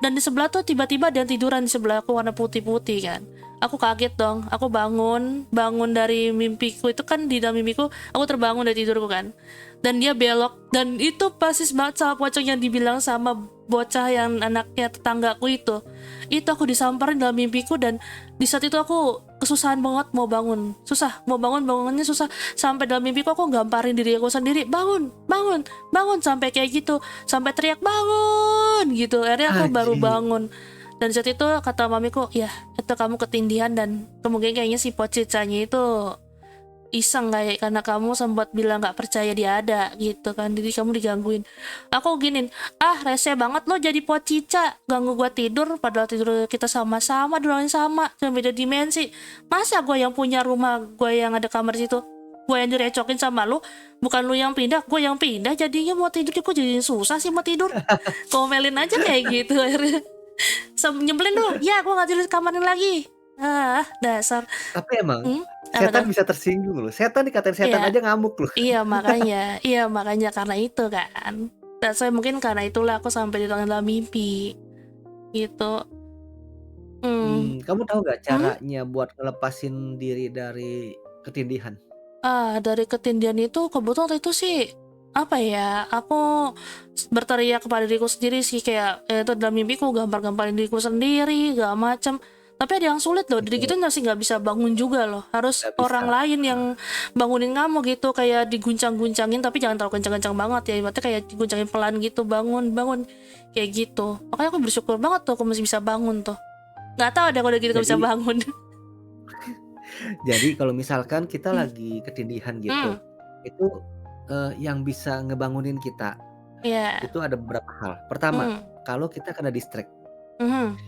dan di sebelah tuh tiba-tiba ada yang tiduran di sebelah aku warna putih-putih kan. Aku kaget dong, aku bangun dari mimpiku itu kan. Di dalam mimpiku aku terbangun dari tidurku kan, dan dia belok, dan itu persis banget sama pocong yang dibilang sama bocah yang anaknya tetanggaku itu aku disamperin dalam mimpiku. Dan di saat itu aku kesusahan banget mau bangun, bangunnya susah. Sampai dalam mimpiku aku gamparin diri aku sendiri, bangun, sampai kayak gitu, sampai teriak bangun gitu. Akhirnya aku baru Haji. bangun. Dan saat itu kata mamiku, ya itu kamu ketindihan, dan kemungkinan kayaknya si pocicanya itu iseng kayak karena kamu sempat bilang nggak percaya dia ada gitu kan, jadi kamu digangguin. Aku ginin, rese banget lo jadi pocica, ganggu gua tidur, padahal tidur kita sama-sama di ruangan sama, cuma beda dimensi. Masa gua yang punya rumah, gua yang ada kamar situ, gua yang direcokin sama lu, bukan lu yang pindah, gua yang pindah. Jadinya mau tidur kok jadi susah sih mau tidur. Komelin aja kayak gitu akhirnya. Nyebelin lu, ya gua nggak tidur di kamarin lagi. Dasar. Tapi emang Apa setan tuh? bisa tersinggung loh. Setan dikatain setan Iya. aja ngamuk loh. Iya, makanya karena itu kan. Dan saya mungkin karena itulah aku sampai di dalam mimpi gitu. Kamu tahu nggak Hmm? caranya buat ngelepasin diri dari ketindihan? Dari ketindihan itu kebetulan waktu itu sih apa ya? Aku berteriak kepada diriku sendiri sih, kayak itu dalam mimpiku gambar-gambarin diriku sendiri, gak macem. Tapi ada yang sulit loh, jadi gitu Betul, masih nggak bisa bangun juga loh. Harus nggak bisa. orang lain yang bangunin kamu gitu, kayak diguncang-guncangin, tapi jangan terlalu kencang-kencang banget ya. Ibaratnya kayak diguncangin pelan gitu, bangun, bangun, kayak gitu. Makanya aku bersyukur banget tuh aku masih bisa bangun tuh. Nggak tahu ada kalau gitu nggak bisa Jadi bangun. jadi kalau misalkan kita Hmm, lagi ketindihan hmm, gitu, itu, yang bisa ngebangunin kita, ya, itu ada beberapa hal. Pertama, hmm, kalau kita kena distract hmm,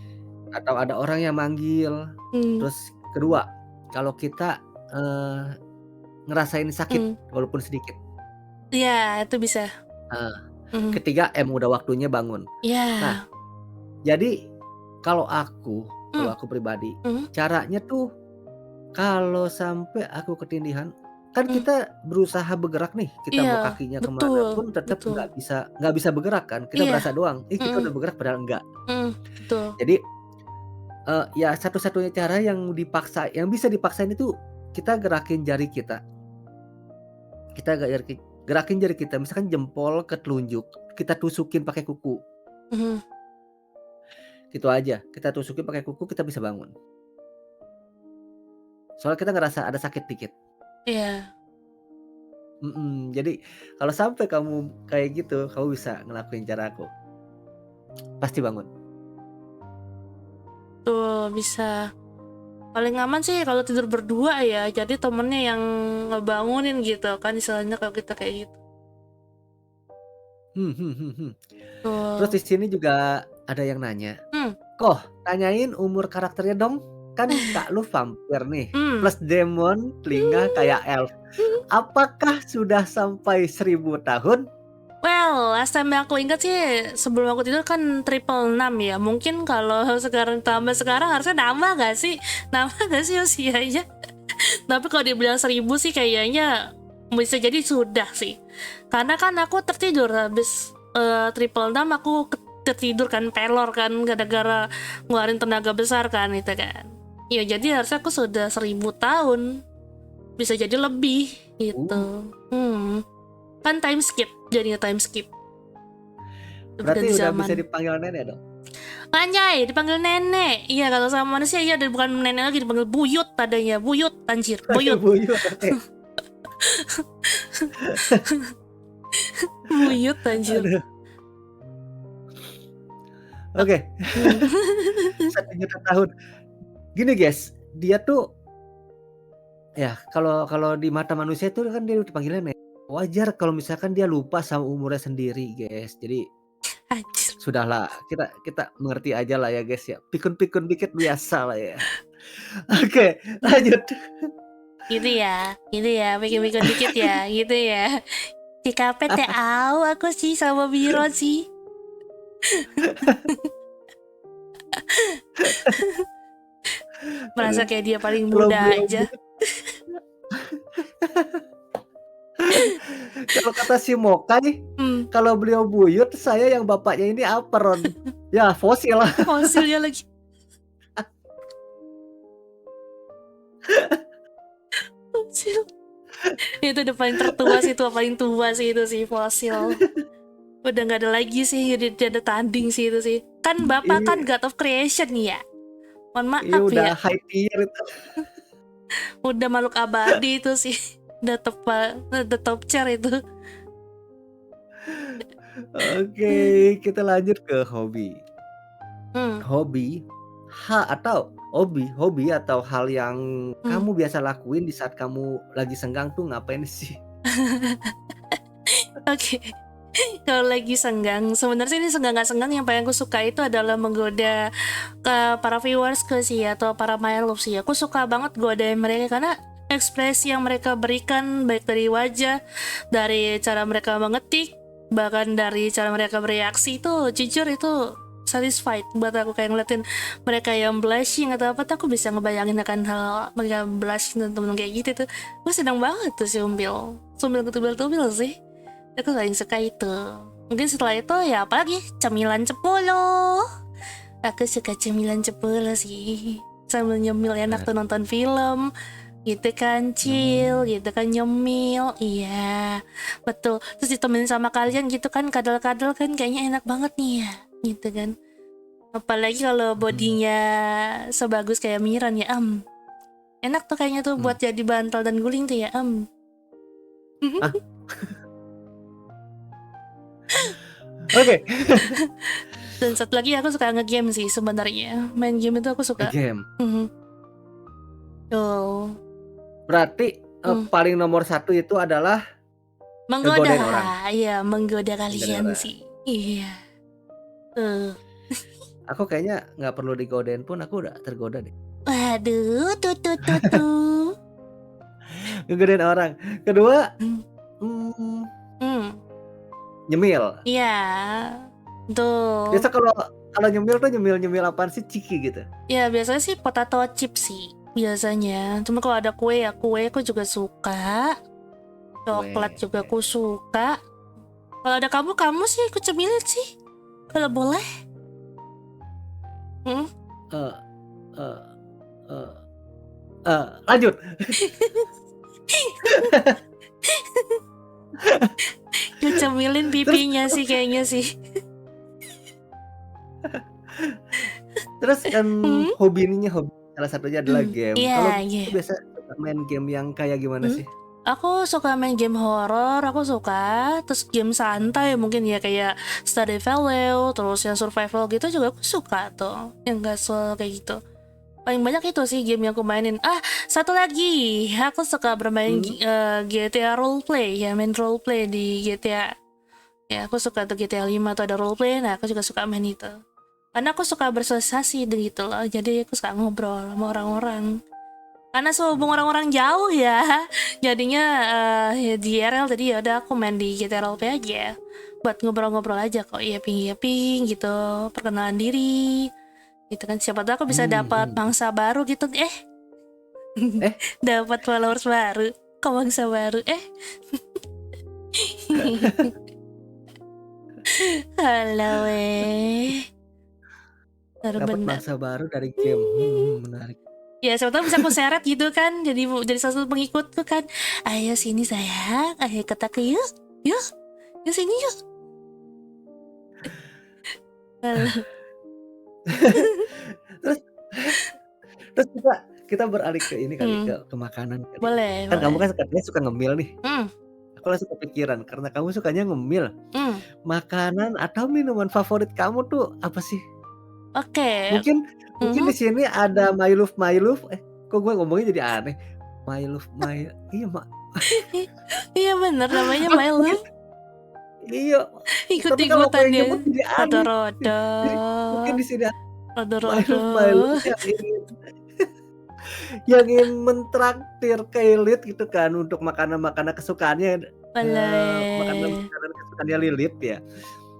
atau ada orang yang manggil. hmm, Terus kedua, kalau kita, ngerasain hmm. sakit walaupun sedikit. Ya, itu bisa. Eee, Hmm, ketiga, udah waktunya bangun. Nah, ya, jadi kalau aku hmm, pribadi, hmm, caranya tuh Kalau sampai aku ketindihan, kan Mmm, kita berusaha bergerak nih, kita iya, mau kakinya kemana betul pun tetap betul. nggak bisa bergerak kan, kita Iya, berasa doang, ih kita mhm udah bergerak padahal enggak. betul. Jadi, ya satu-satunya cara yang bisa dipaksain itu kita gerakin jari kita. Kita gerakin jari kita, misalkan jempol ke telunjuk, kita tusukin pakai kuku, Mhm, gitu aja. Kita tusukin pakai kuku, kita bisa bangun. Soalnya kita ngerasa ada sakit dikit. iya, Jadi kalau sampai kamu kayak gitu, kamu bisa ngelakuin cara aku, pasti bangun. betul, bisa. Paling aman sih kalau tidur berdua ya, jadi temennya yang ngebangunin gitu kan istilahnya kalau kita kayak gitu. Hmm hmm hmm hmm. Terus Betul. di sini juga ada yang nanya, Mmm, "Koh, tanyain umur karakternya dong, kan Kak lu vampir nih, mmm. plus demon, telinga kayak elf. Apakah sudah sampai 1000 tahun?" Well, last time yang aku ingat sih sebelum aku tidur kan triple 6 ya. Mungkin kalau sekarang tambah sekarang harusnya nambah nggak sih? Nambah nggak sih usianya? Tapi kalau dibilang 1000 sih kayaknya bisa jadi sudah sih. Karena kan aku tertidur habis triple 6 aku tertidur kan pelor kan gara-gara ngeluarin tenaga besar kan itu kan. Ya jadi harusnya aku sudah 1000 tahun. Bisa jadi lebih Uh, gitu. Kan time skip jadinya time skip. berarti Ganti udah bisa zaman. dipanggil nenek dong? Anjay, dipanggil nenek. Iya, kalau sama manusia iya dan bukan nenek lagi dipanggil buyut tadanya. Buyut, anjir, Panggil buyut. buyut, oke. Buyut anjir. Aduh, Ok. oke, 1 juta tahun. Gini guys, dia tuh ya kalau kalau di mata manusia tuh kan dia dipanggilnya nenek. Wajar kalau misalkan dia lupa sama umurnya sendiri guys. Jadi Anjir. sudahlah, kita kita mengerti aja lah ya guys ya, pikun-pikun dikit biasa lah ya. Oke, lanjut. Gitu ya, bikin-bikin dikit ya, gitu ya. CKP TAU aku sih sama Biro sih. Merasa Aduh, kayak dia paling kalau muda beliau aja. kalau kata si Mokai, Hmm, kalau beliau buyut, saya yang bapaknya ini apa Ron? Ya fosil. fosilnya lagi. Fosil. Itu udah paling tertua sih, paling tua sih itu sih fosil. Udah nggak ada lagi sih, jadi ada tanding sih itu sih. Kan bapak kan Iya, God of Creation ya. Mohon iya maaf udah ya, high tier itu. udah makhluk abadi itu sih. Udah top chair itu. Oke, kita lanjut ke hobi. Hmm, Hobi, atau hobi atau hal yang hmm. kamu biasa lakuin di saat kamu lagi senggang tuh ngapain sih? Oke. Kalau lagi senggang, sebenarnya ini senggang nggak senggang yang paling aku suka itu adalah menggoda ke para viewers ke sih atau para my love sih. Aku suka banget godain mereka karena ekspresi yang mereka berikan baik dari wajah, dari cara mereka mengetik, bahkan dari cara mereka bereaksi itu jujur itu satisfied buat aku kayak ngeliatin mereka yang blushing atau apa tuh aku bisa ngebayangin akan hal mereka blushing dan temen kayak gitu tuh gue seneng banget tuh si Umbil ketubil-tubil sih. Aku paling suka itu. Mungkin setelah itu ya apalagi cemilan cepolo. Aku suka cemilan cepolo sih. Sambil nyemil enak Nah, tuh nonton film. Gitu kan chill, gitu kan nyemil. Iya, betul. Terus ditemenin sama kalian gitu kan kadal-kadal kan kayaknya enak banget nih ya. Gitu kan. Apalagi kalau mhm, bodinya sebagus kayak Miran ya enak tuh kayaknya tuh mmm. buat jadi bantal dan guling tuh ya Ah, oke, Dan satu lagi aku suka nge-game sih sebenarnya. Main game itu aku suka. game. Mhm. Tuh. Berarti, Hmm. paling nomor satu itu adalah Menggoda, ngegodain orang, iya menggoda ngegodain kalian orang. sih. Iya. Tuh. Aku kayaknya nggak perlu digodain pun aku udah tergoda deh. Waduh, tuh. Ngegodain orang. Kedua, Hmm. mmm, Hmm. nyemil. Iya. Tuh. Biasa kalau kalau nyemil tuh nyemil-nyemil apaan sih? Ciki gitu? Ya biasanya sih potato chip sih. biasanya. Cuma kalau ada kue ya kue aku juga suka. Coklat Kue. juga aku suka. Kalau ada kamu sih aku cemilin sih. Kalau boleh. Hmm? Eh, eh, eh, lanjut. Aku cemilin Terus pipinya sih kayaknya sih. terus kan Hmm? hobi salah satunya adalah game. Kalau Iya, iya. biasa suka main game yang kayak gimana Hmm? sih? Aku suka main game horor, aku suka. Terus game santai mungkin ya kayak Stardew Valley, terus yang survival gitu juga aku suka tuh. Yang casual kayak gitu. Paling banyak itu sih game yang aku mainin. Satu lagi, aku suka bermain Hmm? GTA roleplay ya, main roleplay di GTA. Ya, aku suka tuh GTA 5 tuh ada roleplay, nah aku juga suka main itu. Karena aku suka bersosialisasi gitu loh, jadi aku suka ngobrol sama orang-orang. Karena sehubung orang-orang jauh ya, jadinya ya di IRL tadi ya udah aku main di GTA roleplay aja. Buat ngobrol-ngobrol aja kok, ya ping gitu, perkenalan diri. Gitu kan siapa tahu aku bisa dapat Hmm. mangsa baru gitu Eh? dapat followers baru kok mangsa baru halo Dapat bener mangsa baru dari game. Menarik. ya siapa tahu bisa aku seret gitu kan jadi salah satu pengikutku kan. Ayo sini sayang, ayo kita ke yuk yuk yuk sini yuk. Terus terus kita beralih ke ini kali, ke makanan kali. Boleh Kan kamu boleh. kan katanya suka ngemil nih. hmm, Aku langsung kepikiran karena kamu sukanya ngemil. hmm. Makanan atau minuman favorit kamu tuh apa sih? Oke. Mungkin mungkin di sini ada My Love, kok gue ngomongnya jadi aneh. My Love, iya, Iya bener namanya aku My mungkin Love. iya, tapi kalau aku Ikut-ikutan yang dia. nyebut jadi aneh. Rodo-rodo. Jadi mungkin di sini Rodo-rodo. My Love yang ingin mentraktir Kailit gitu kan untuk makanan-makanan kesukaannya, Boleh. makanan-makanan kesukaannya Lilit ya.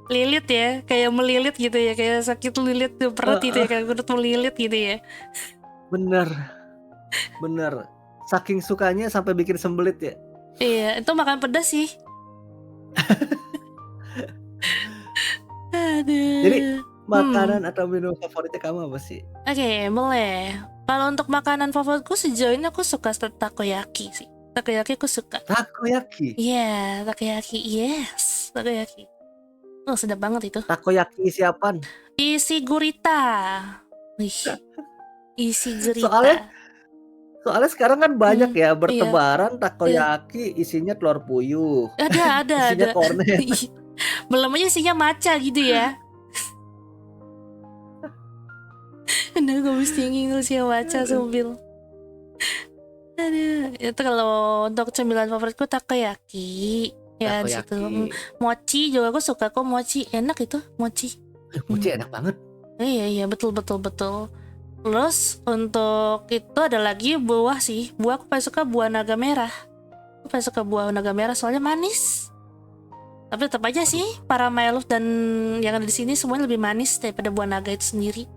Lilit ya, kayak melilit gitu ya, kayak sakit lilit tuh perut gitu ya, Heeh, kayak perut melilit gitu ya. bener bener. Saking sukanya sampai bikin sembelit ya. Iya, itu makan pedas sih. Jadi Aduh. makanan atau minuman favoritnya kamu apa sih? Oke, boleh. Kalau untuk makanan favoritku sejauh ini aku suka takoyaki sih. Takoyaki aku suka. Takoyaki. Iya, takoyaki. Yes, takoyaki. Oh, sedap banget itu. Takoyaki isi apaan? Isi gurita. Wih, isi Soalnya gurita. soalnya sekarang kan banyak ya Iya, bertebaran iya. takoyaki isinya telur puyuh, Ada. isinya kornet. Ih, belum aja isinya matcha gitu ya. Aduh, gue mesti ngingin sih baca sambil. Aduh, itu kalau untuk cemilan favoritku takoyaki. Ya di situ. Takoyaki. Mochi juga aku suka kok, mochi enak itu mochi. Mochi enak banget. Iya betul. Terus untuk itu ada lagi buah sih. Buah aku paling suka buah naga merah. Aku paling suka buah naga merah soalnya manis. Tapi tetap aja sih para Mylove dan yang ada di sini semuanya lebih manis daripada buah naga itu sendiri.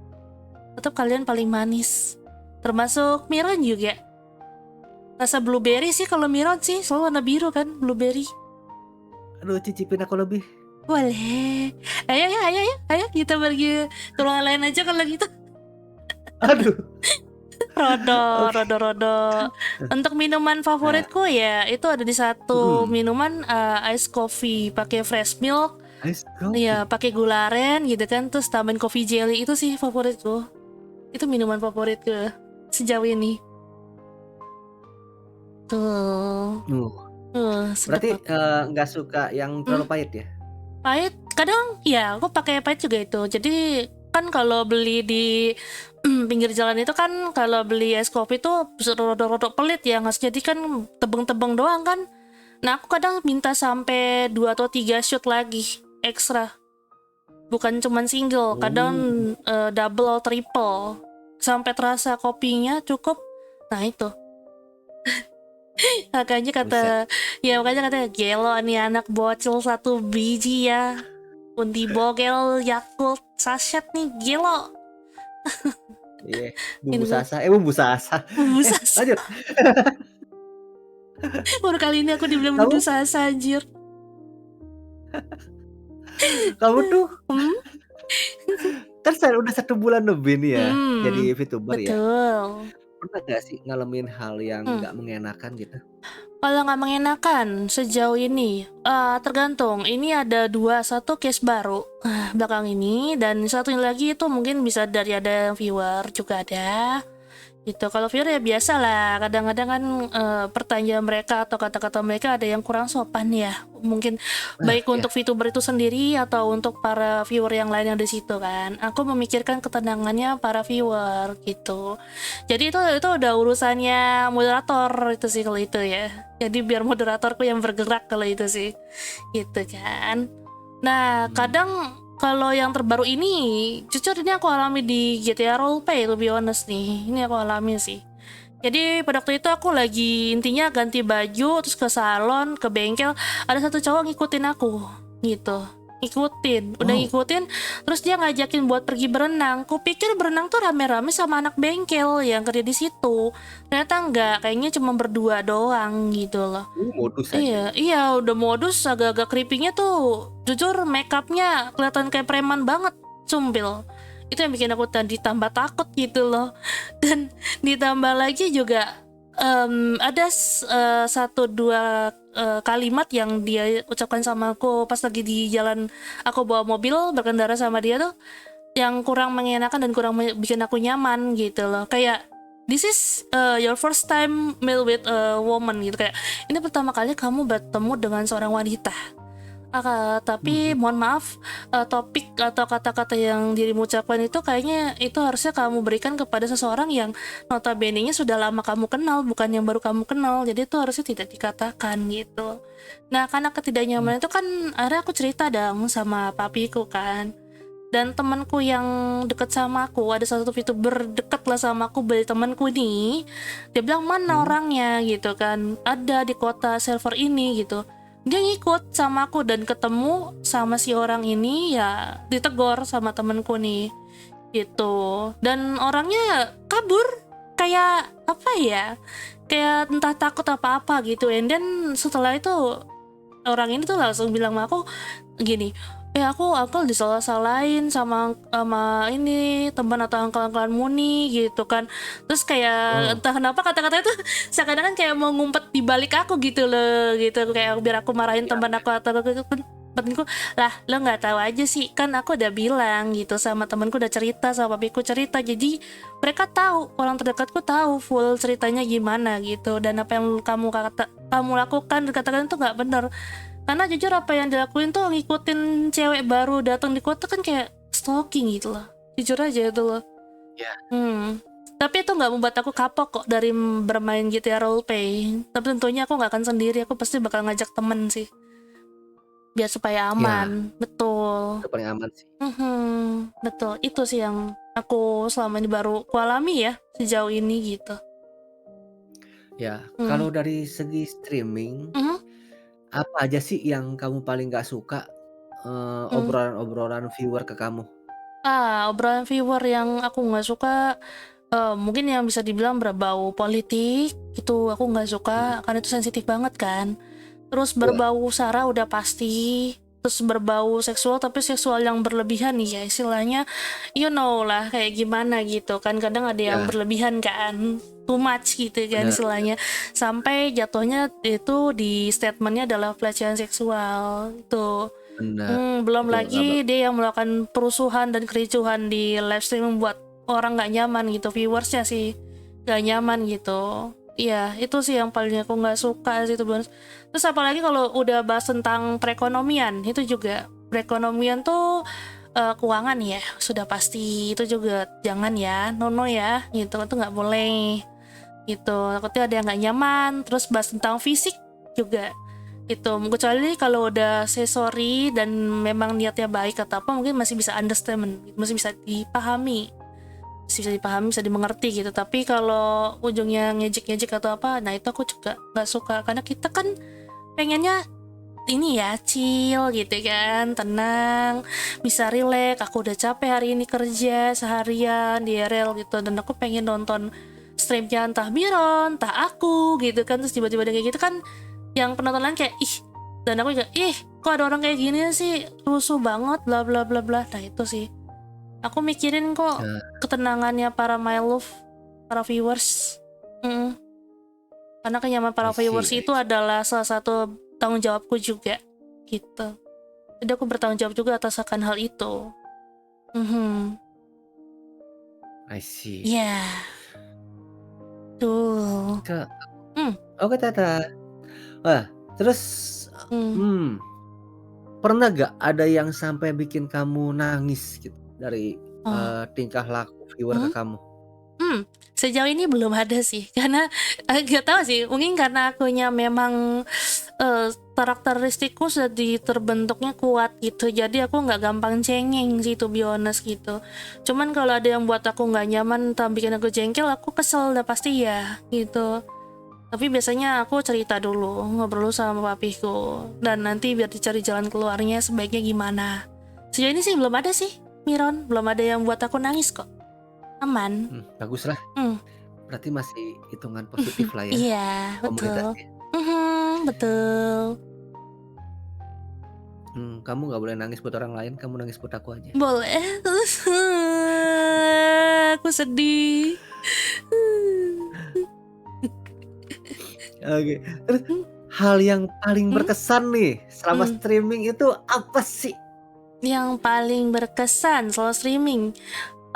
Tetap kalian paling manis. Termasuk Miron juga. Rasa blueberry sih kalau Miron sih selalu warna biru kan blueberry. Aduh, cicipin aku lebih. Boleh. Ayo kita pergi ke ruangan lain aja kalau gitu. Aduh. Rodo. Untuk minuman favoritku ya itu ada di satu minuman ice coffee pakai fresh milk. Ice coffee. Ya pakai gula aren gitu kan, terus tambahin coffee jelly, itu sih favoritku. Itu minuman favoritku sejauh ini. Tuh. Berarti nggak suka yang terlalu pahit ya? Pahit kadang ya aku pakai pahit juga itu. Jadi kan kalau beli di pinggir jalan itu kan kalau beli es kopi tuh rodok-rodok pelit ya, nggak jadi kan tebeng-tebeng doang kan. Nah aku kadang minta sampai 2 atau 3 shot lagi ekstra. Bukan cuman single, kadang double atau triple. Sampai terasa kopinya cukup. Nah itu. makanya kata gelo nih anak bocil 1 biji ya. Undi bogel Yakult sachet nih gelo. Iya, Ini bumbu loh, sasa, bumbu sasa. bumbu sasa. Lanjut. Baru kali ini aku dibilang bumbu Kamu sasa, anjir. kamu tuh Hmm? kan udah 1 bulan lebih nih ya jadi Hmm, VTuber ya. betul. Pernah nggak sih ngalamin hal yang Hmm. nggak mengenakan gitu? Kalau nggak mengenakan sejauh ini, tergantung. Ini ada dua, satu case baru belakang ini, dan satunya lagi itu mungkin bisa dari ada viewer juga ada. Gitu. Kalau viewer ya biasa lah. Kadang-kadang kan pertanyaan mereka atau kata-kata mereka ada yang kurang sopan ya. Mungkin Nah, baik ya. untuk VTuber itu sendiri atau untuk para viewer yang lain yang di situ kan. Aku memikirkan ketenangannya para viewer gitu. Jadi itu udah urusannya moderator itu sih kalau itu ya. Jadi biar moderatorku yang bergerak kalau itu sih. Gitu kan. Nah, Hmm. kadang kalau yang terbaru ini, jujur ini aku alami di GTA Roleplay, to be honest nih. Ini aku alami sih. Jadi pada waktu itu aku lagi intinya ganti baju, terus ke salon, ke bengkel, ada satu cowok ngikutin aku, gitu. Udah Oh, ngikutin, terus dia ngajakin buat pergi berenang. Kupikir berenang tuh rame-rame sama anak bengkel yang kerja di situ. Ternyata enggak, kayaknya cuma berdua doang gitu loh. modus aja. Iya, iya udah modus agak-agak creepy-nya tuh. Jujur make-upnya kelihatan kayak preman banget, sumpil. Itu yang bikin aku tadi tambah takut gitu loh. Dan ditambah lagi juga ada satu dua kalimat yang dia ucapkan sama aku pas lagi di jalan aku bawa mobil berkendara sama dia tuh yang kurang mengenakan dan kurang bikin aku nyaman gitu loh. Kayak this is your first time meet with a woman gitu, kayak ini pertama kali kamu bertemu dengan seorang wanita. Tapi Mhm. mohon maaf, topik atau kata-kata yang dirimu ucapkan itu kayaknya itu harusnya kamu berikan kepada seseorang yang notabene-nya sudah lama kamu kenal, bukan yang baru kamu kenal. Jadi itu harusnya tidak dikatakan gitu. Nah, karena ketidaknyamanan itu kan akhirnya aku cerita dong sama papiku kan. Dan temanku yang deket sama aku, ada satu VTuber deket lah sama aku, dari temanku nih, dia bilang mana Hmm. orangnya gitu kan, ada di kota server ini gitu. Dia ngikut sama aku dan ketemu sama si orang ini, ya ditegor sama temanku nih gitu. Dan orangnya kabur, kayak apa ya, kayak entah takut apa-apa gitu. And then setelah itu orang ini tuh langsung bilang sama aku gini, aku disalah-salahin sama ini teman atau angkel-angkelanmu nih gitu kan. Terus kayak Oh, entah kenapa kata-kata itu seakan-akan kayak mau ngumpet di balik aku gitu loh, gitu kayak biar aku marahin ya. teman aku atau temanku. Lah lo nggak tahu aja sih, kan aku udah bilang gitu sama temanku, udah cerita sama papiku cerita, jadi mereka tahu, orang terdekatku tahu full ceritanya gimana gitu. Dan apa yang kamu lakukan dan katakan itu nggak benar. Karena jujur apa yang dilakuin tuh ngikutin cewek baru datang di kota kan kayak stalking gitu loh. Jujur aja itu loh. Ya. Tapi itu nggak membuat aku kapok kok dari bermain GTA Roleplay. Tapi tentunya aku nggak akan sendiri, aku pasti bakal ngajak temen sih. Biar supaya Ya, aman. Betul. itu paling aman sih. Betul. Itu sih yang aku selama ini baru kualami ya sejauh ini gitu. Ya, Hmm. kalau dari segi streaming, Mhm. apa aja sih yang kamu paling nggak suka, Hmm. obrolan-obrolan viewer ke kamu? Obrolan viewer yang aku nggak suka, mungkin yang bisa dibilang berbau politik itu aku nggak suka Mhm. karena itu sensitif banget kan. Terus Betul. berbau sara udah pasti. Terus berbau seksual, tapi seksual yang berlebihan nih ya istilahnya, you know lah kayak gimana gitu kan. Kadang ada yang Ya, berlebihan kan, too much gitu kan benar istilahnya, sampai jatuhnya itu di statementnya adalah pelecehan seksual itu. benar. Belum Itu nggak lagi dia yang melakukan perusuhan dan kericuhan di live stream, membuat orang nggak nyaman gitu, viewersnya sih nggak nyaman gitu. Iya, itu sih yang paling aku nggak suka sih itu. Terus apalagi kalau udah bahas tentang perekonomian, itu juga perekonomian tuh keuangan ya, sudah pasti itu juga jangan ya, no ya, gitu itu nggak boleh gitu. Takutnya ada yang nggak nyaman. Terus bahas tentang fisik juga itu, kecuali kalau udah say sorry dan memang niatnya baik atau apa, mungkin masih bisa understand, masih bisa dipahami, bisa dimengerti gitu. Tapi kalau ujungnya ngejek-ngejek atau apa, nah itu aku juga nggak suka, karena kita kan pengennya ini ya chill gitu kan, tenang, bisa rileks. Aku udah capek hari ini kerja seharian di RL gitu, dan aku pengen nonton streamnya entah Miron, entah aku gitu kan. Terus tiba-tiba ada kayak gitu kan, yang penonton lain kayak ih, dan aku juga ih, kok ada orang kayak gini sih, rusuh banget, bla bla bla bla. Nah itu sih aku mikirin kok Nah, ketenangannya para my love, para viewers. Mm. Karena kenyamanan para I viewers see, I itu see. adalah salah satu tanggung jawabku juga gitu. Jadi aku bertanggung jawab juga atas akan hal itu. Mhm. I see. Ya, tuh. Kak, Hmm. oke Tata. Wah, terus Hmm. hmm, pernah gak ada yang sampai bikin kamu nangis gitu dari Oh. tingkah laku viewer ke Hmm. kamu? Sejauh ini belum ada sih, karena gak tahu sih, mungkin karena akunya memang karakteristikku sudah terbentuknya kuat gitu, jadi aku nggak gampang cengeng sih, to be honest gitu. Cuman kalau ada yang buat aku nggak nyaman, entah bikin aku jengkel, aku kesel udah pasti ya gitu. Tapi biasanya aku cerita dulu, ngobrol sama papiku, dan nanti biar dicari jalan keluarnya sebaiknya gimana. Sejauh ini sih belum ada sih, Miron, belum ada yang buat aku nangis kok, aman. Bagus lah. Hmm. Berarti masih hitungan positif lah ya Iya, betul. komunitasnya. Betul. Kamu nggak boleh nangis buat orang lain, kamu nangis buat aku aja. Boleh. Aku sedih. Oke, terus hal yang paling Hmm? berkesan nih selama Hmm. streaming itu apa sih? Yang paling berkesan selama streaming,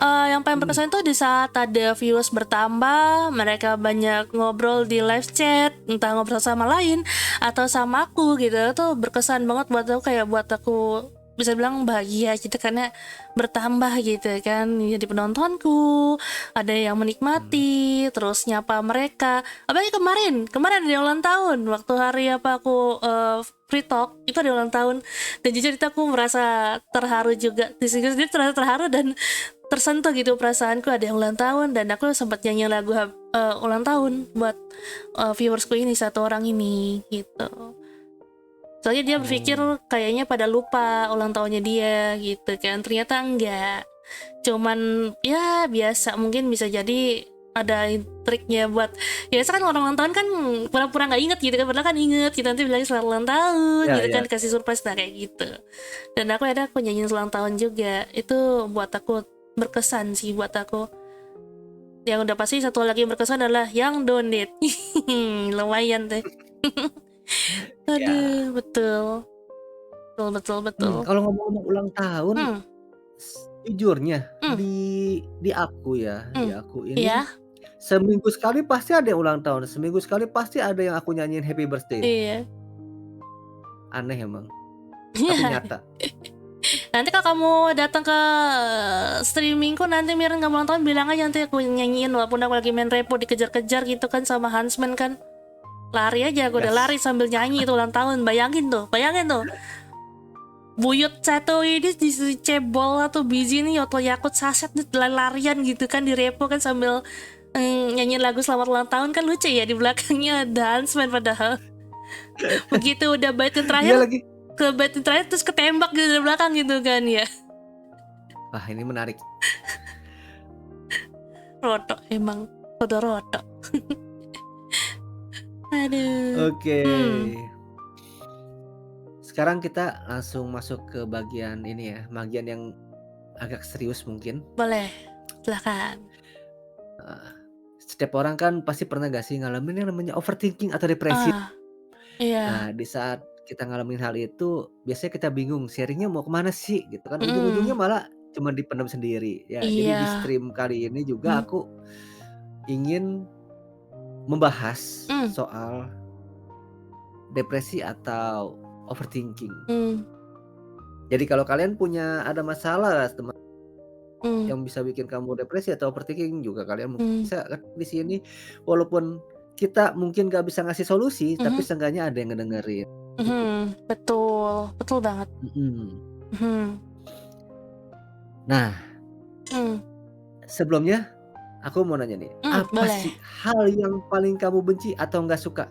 yang paling berkesan itu di saat ada viewers bertambah, mereka banyak ngobrol di live chat, entah ngobrol sama lain atau sama aku gitu. Itu berkesan banget buat aku, kayak buat aku bisa bilang bahagia gitu, karena bertambah gitu kan, jadi penontonku ada yang menikmati, terus nyapa mereka. Apalagi kemarin ada yang ulang tahun, waktu hari apa aku free talk itu ada ulang tahun, dan jujur itu aku merasa terharu juga, di sini terasa terharu dan tersentuh gitu perasaanku, ada yang ulang tahun, dan aku sempat nyanyi lagu ulang tahun buat viewersku ini, satu orang ini gitu. Soalnya dia berpikir kayaknya pada lupa ulang tahunnya dia gitu kan, ternyata enggak. Cuman ya biasa, mungkin bisa jadi ada triknya buat, ya biasa kan orang ulang tahun kan pura-pura nggak inget gitu kan, padahal kan inget, kita nanti bilangin selamat ulang tahun Ya, gitu kan, ya. dikasih surprise, nah kayak gitu. Dan aku nyanyiin ulang tahun juga, itu buat aku berkesan sih, buat aku. Yang udah pasti satu lagi yang berkesan adalah yang donate. Lumayan deh. Ya. Aduh, betul betul. Kalau ngomong-ngomong ulang tahun, Hmm. jujurnya Hmm. di aku ya, di Hmm. aku ini Iya. seminggu sekali pasti ada yang ulang tahun, seminggu sekali pasti ada yang aku nyanyiin happy birthday. Iya. Aneh emang, tapi nyata. Nanti kalau kamu datang ke streamingku, nanti Miran nggak ulang tahun, bilang aja, nanti aku nyanyiin, walaupun aku lagi main repo dikejar-kejar gitu kan sama Huntsman kan. Lari aja, aku udah Gas. lari sambil nyanyi itu ulang tahun. Bayangin tuh buyut satu ini dicebol atau biji nih, atau yakut saset nih, larian gitu kan di repo kan sambil nyanyiin lagu selamat ulang tahun, kan lucu ya, di belakangnya ada Huntsman padahal. Begitu udah bait yang Iya terakhir, lagi. ke bait yang terakhir terus ketembak gitu dari belakang gitu kan ya. Wah, ini menarik. Rodok emang, rodok. Aduh. Oke. Sekarang kita langsung masuk ke bagian ini ya, bagian yang agak serius mungkin. Boleh, silakan. Setiap orang kan pasti pernah gak sih ngalamin yang namanya overthinking atau depresi. Iya. Nah, di saat kita ngalamin hal itu, biasanya kita bingung sharingnya mau kemana sih gitu kan. Ujung-ujungnya malah cuma dipendam sendiri. Ya, jadi di Iya. stream kali ini juga aku ingin membahas soal depresi atau overthinking. Jadi kalau kalian punya ada masalah teman yang bisa bikin kamu depresi atau overthinking juga, kalian mungkin bisa kan di sini, walaupun kita mungkin gak bisa ngasih solusi, tapi seenggaknya ada yang ngedengerin. Betul banget. Nah, sebelumnya aku mau nanya nih, apa boleh. sih hal yang paling kamu benci atau nggak suka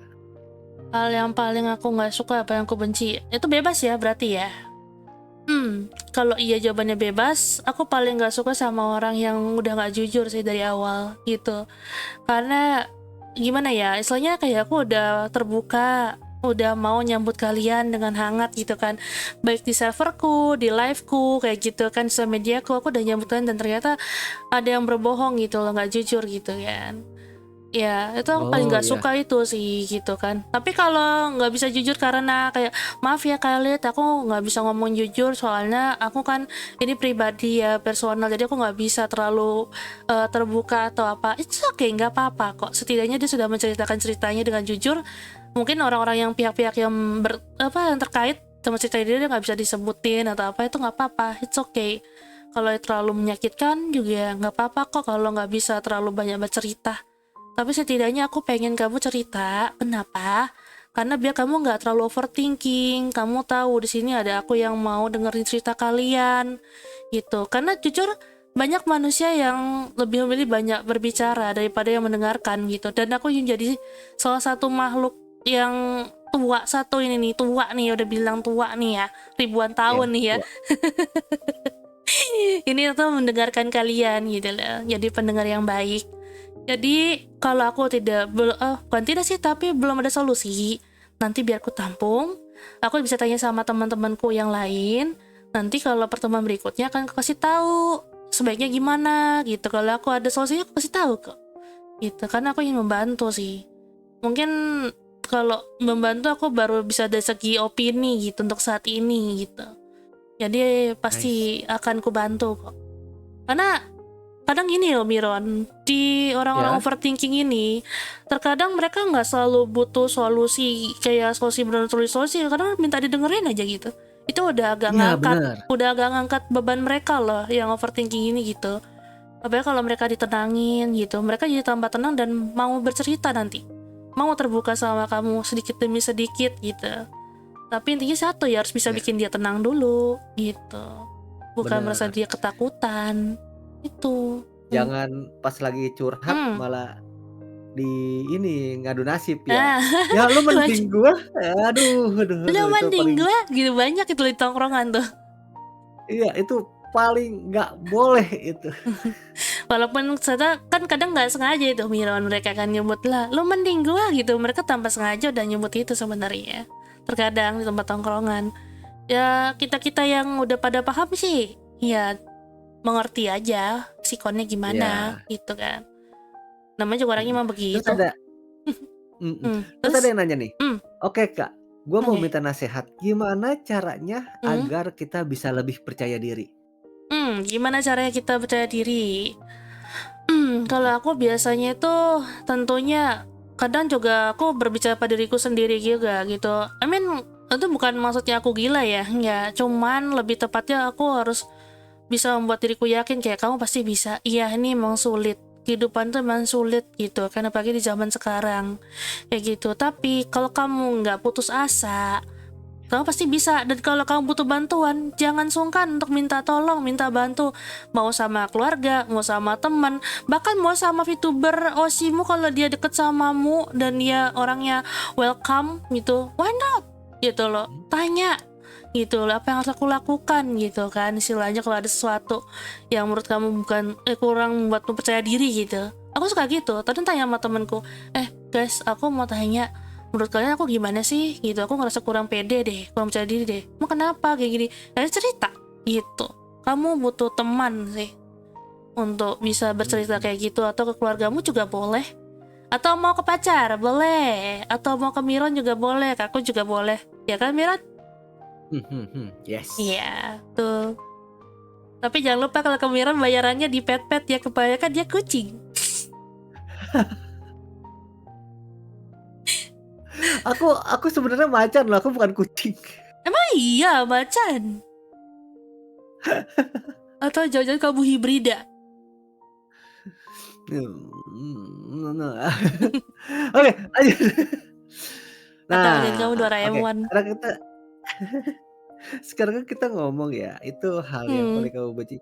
Hal yang paling aku nggak suka, apa yang aku benci, itu bebas ya berarti ya? Kalau iya jawabannya bebas, aku paling nggak suka sama orang yang udah nggak jujur sih dari awal gitu. Karena gimana ya, istilahnya kayak aku udah terbuka, udah mau nyambut kalian dengan hangat gitu kan, baik di serverku, di liveku kayak gitu kan, sosial mediaku, aku udah nyambut kalian dan ternyata ada yang berbohong gitu loh, nggak jujur gitu kan. Ya, itu aku paling Oh nggak iya. suka itu sih gitu kan. Tapi kalau nggak bisa jujur karena kayak maaf ya Khalid, aku nggak bisa ngomong jujur soalnya aku kan ini pribadi ya personal, jadi aku nggak bisa terlalu terbuka atau apa. It's okay, nggak apa-apa kok. Setidaknya dia sudah menceritakan ceritanya dengan jujur. Mungkin orang-orang yang pihak-pihak yang yang terkait sama cerita dia nggak bisa disebutin atau apa, itu nggak apa-apa. It's okay. Kalau terlalu menyakitkan juga nggak apa-apa kok kalau nggak bisa terlalu banyak bercerita. Tapi setidaknya aku pengen kamu cerita. Kenapa? Karena biar kamu nggak terlalu overthinking. Kamu tahu di sini ada aku yang mau dengerin cerita kalian, gitu. Karena jujur banyak manusia yang lebih memilih banyak berbicara daripada yang mendengarkan gitu. Dan aku yang jadi salah satu makhluk yang tua satu ini nih, tua nih, udah bilang tua nih ya, ribuan Iya, tahun nih ya. tua. Ini tuh mendengarkan kalian gitu loh. Jadi pendengar yang baik. Jadi kalau aku bukan tidak sih, tapi belum ada solusi. Nanti biar aku tampung, aku bisa tanya sama teman-temanku yang lain. Nanti kalau pertemuan berikutnya akan aku kasih tahu sebaiknya gimana gitu. Kalau aku ada solusinya aku kasih tahu kok. Gitu. Karena aku ingin membantu sih. Mungkin kalau membantu aku baru bisa dari segi opini gitu untuk saat ini gitu. Jadi Nice. pasti akan ku bantu kok. Karena kadang gini loh Miron, di orang-orang Ya. overthinking ini terkadang mereka nggak selalu butuh solusi kayak solusi benar tulis solusi, kadang minta didengerin aja gitu. Itu Iya bener. udah agak ngangkat beban mereka loh yang overthinking ini gitu. Apalagi kalau mereka ditenangin gitu, mereka jadi tambah tenang dan mau bercerita nanti, mau terbuka sama kamu sedikit demi sedikit gitu. Tapi intinya satu ya, harus bisa Ya, bikin dia tenang dulu gitu, bukan merasa bener. dia ketakutan itu. Jangan pas lagi curhat Hmm. malah di ini ngadu nasib ya. Ah, Ya lu mending gua, aduh aduh lu aduh itu mending paling gua gitu, banyak itu di tongkrongan tuh. iya itu paling nggak boleh itu. Walaupun saya kan kadang nggak sengaja itu Miron, mereka kan nyebut lah lu mending gua gitu, mereka tanpa sengaja udah nyebut itu sebenarnya. Terkadang di tempat tongkrongan ya, kita yang udah pada paham sih ya mengerti aja sikonnya gimana Iya, gitu kan, namanya juga orangnya mhm. emang Terus begitu. ada mhm, terus ada Terus yang nanya nih, hmm "Oke Kak, gua mau oke. minta nasehat, gimana caranya hmm agar kita bisa lebih percaya diri?" Gimana caranya kita percaya diri? Kalau Mhm. aku biasanya itu tentunya kadang juga aku berbicara pada diriku sendiri juga gitu. I mean, itu bukan maksudnya aku gila ya, ya cuman lebih tepatnya aku harus bisa membuat diriku yakin kayak kamu pasti bisa. Iya, ini emang sulit. Kehidupan tuh emang sulit gitu, karena apalagi di zaman sekarang kayak gitu. Tapi kalau kamu nggak putus asa, kamu pasti bisa. Dan kalau kamu butuh bantuan, jangan sungkan untuk minta tolong, minta bantu. Mau sama keluarga, mau sama teman, bahkan mau sama VTuber Osimu kalau dia deket samamu dan dia orangnya welcome gitu. Why not? Gitu loh. Mhm. Tanya gitu loh, apa yang harus aku lakukan gitu kan. Istilahnya kalau ada sesuatu yang menurut kamu bukan kurang membuatmu percaya diri gitu. Aku suka gitu. Tadi tanya sama temenku, guys, aku mau tanya, menurut kalian aku gimana sih gitu, aku ngerasa kurang pede deh, kurang percaya diri deh, mau kenapa kayak gini, ya cerita gitu. Kamu butuh teman sih untuk bisa bercerita Mhm. kayak gitu, atau ke keluargamu juga boleh, atau mau ke pacar boleh, atau mau ke Miron juga boleh, ke aku juga boleh, ya kan Miron? Mhm mhm, yes. Iya tuh. Tapi jangan lupa kalau ke Miron bayarannya di pet-pet ya, kebanyakan dia kucing. Aku sebenarnya macan loh, aku bukan kucing. Emang iya macan? Atau jangan-jangan kamu hibrida? Oke, lanjut. Atau jangan kamu Nah, oke, Doraemon? sekarang kan kita ngomong ya, itu hal yang hmm paling kamu benci.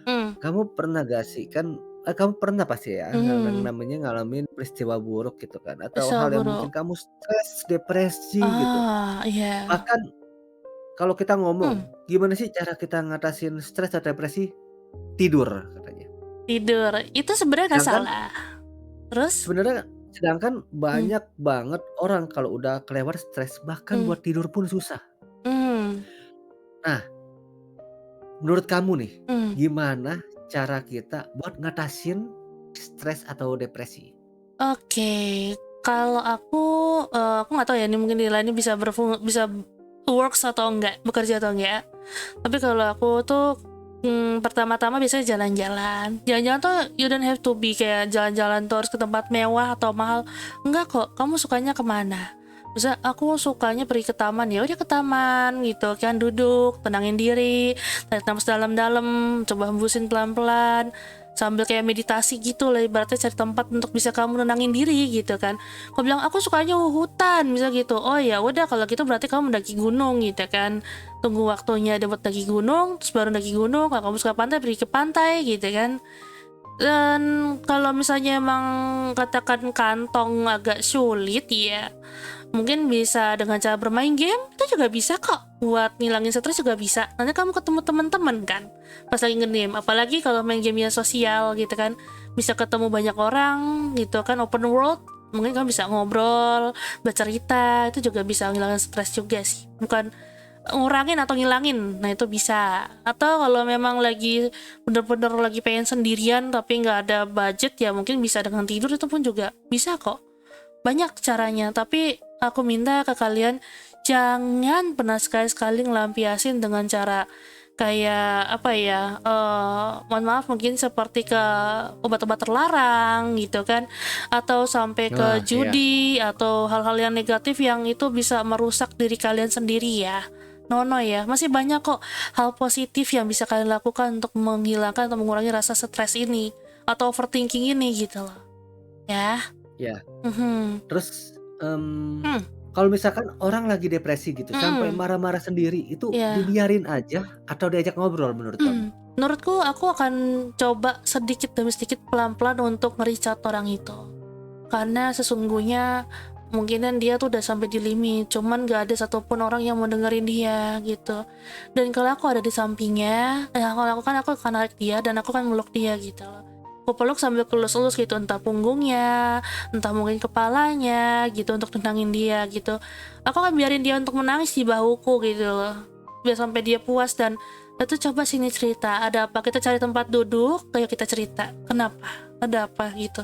hmm Kamu pernah gak sih, kan kamu pernah pasti ya yang Mhm, namanya ngalamin peristiwa buruk gitu kan, atau bisa hal yang bikin buruk. kamu stres, depresi gitu. Ah, iya. Bahkan kalau kita Mmm, ngomong, gimana sih cara kita ngatasin stres atau depresi? Tidur katanya. tidur, itu sebenarnya nggak Sedangkan salah. Terus? sebenarnya sedangkan Mmm, banyak banget orang kalau udah kelewat stres, bahkan mmm, buat tidur pun susah. mmm, Nah, menurut kamu nih, mmm. gimana cara kita buat ngatasin stres atau depresi? Oke, kalau aku nggak tahu ya ini mungkin di lainnya bisa works atau enggak, bekerja atau enggak. Tapi kalau aku tuh, pertama-tama biasanya jalan-jalan. Jalan-jalan tuh you don't have to be kayak jalan-jalan tuh harus ke tempat mewah atau mahal, enggak kok, kamu sukanya kemana? Misal aku sukanya pergi ke taman, ya udah ke taman gitu kan, duduk, tenangin diri, tarik napas dalam-dalam, coba hembusin pelan-pelan, sambil kayak meditasi gitu lah ibaratnya cari tempat untuk bisa kamu nenangin diri gitu kan. Aku bilang aku sukanya hutan misal gitu, oh ya udah kalau gitu berarti kamu mendaki gunung gitu kan, tunggu waktunya ada buat daki gunung terus baru daki gunung. Kalau kamu suka pantai pergi ke pantai gitu kan. Dan kalau misalnya emang katakan kantong agak sulit ya mungkin bisa dengan cara bermain game, itu juga bisa kok buat ngilangin stres juga bisa. Nanti kamu ketemu teman-teman kan pas lagi nge-game, apalagi kalau main game yang sosial gitu kan, bisa ketemu banyak orang gitu kan, open world, mungkin kamu bisa ngobrol, bercerita, itu juga bisa ngilangin stres juga sih, bukan ngurangin atau ngilangin. Nah itu bisa. Atau kalau memang lagi bener-bener lagi pengen sendirian tapi nggak ada budget ya mungkin bisa dengan tidur, itu pun juga bisa kok, banyak caranya. Tapi aku minta ke kalian jangan pernah sekali-sekali ngelampiasin dengan cara kayak apa ya, mohon maaf mungkin seperti ke obat-obat terlarang gitu kan, atau sampai ke Wah, iya. judi atau hal-hal yang negatif yang itu bisa merusak diri kalian sendiri ya. No ya, masih banyak kok hal positif yang bisa kalian lakukan untuk menghilangkan atau mengurangi rasa stres ini atau overthinking ini gitu loh ya. Iya. Mhm. Terus, Mmm, kalau misalkan orang lagi depresi gitu sampai mhm, marah-marah sendiri, itu iya, dibiarin aja atau diajak ngobrol menurut kamu? menurutku aku akan coba sedikit demi sedikit pelan-pelan untuk nge-reach orang itu. Karena sesungguhnya mungkinan dia tuh udah sampai di limit, cuman gak ada satupun orang yang mau dengerin dia gitu. Dan kalau aku ada di sampingnya, yang aku lakukan aku akan narik dia dan aku akan meluk dia gitu loh. Aku peluk sambil kelus-elus gitu, entah punggungnya, entah mungkin kepalanya gitu untuk tenangin dia gitu. Aku akan biarin dia untuk menangis di bahuku gitu loh. Biar sampai dia puas dan itu coba sini cerita, ada apa? Kita cari tempat duduk, kayak kita cerita. Kenapa? Ada apa gitu.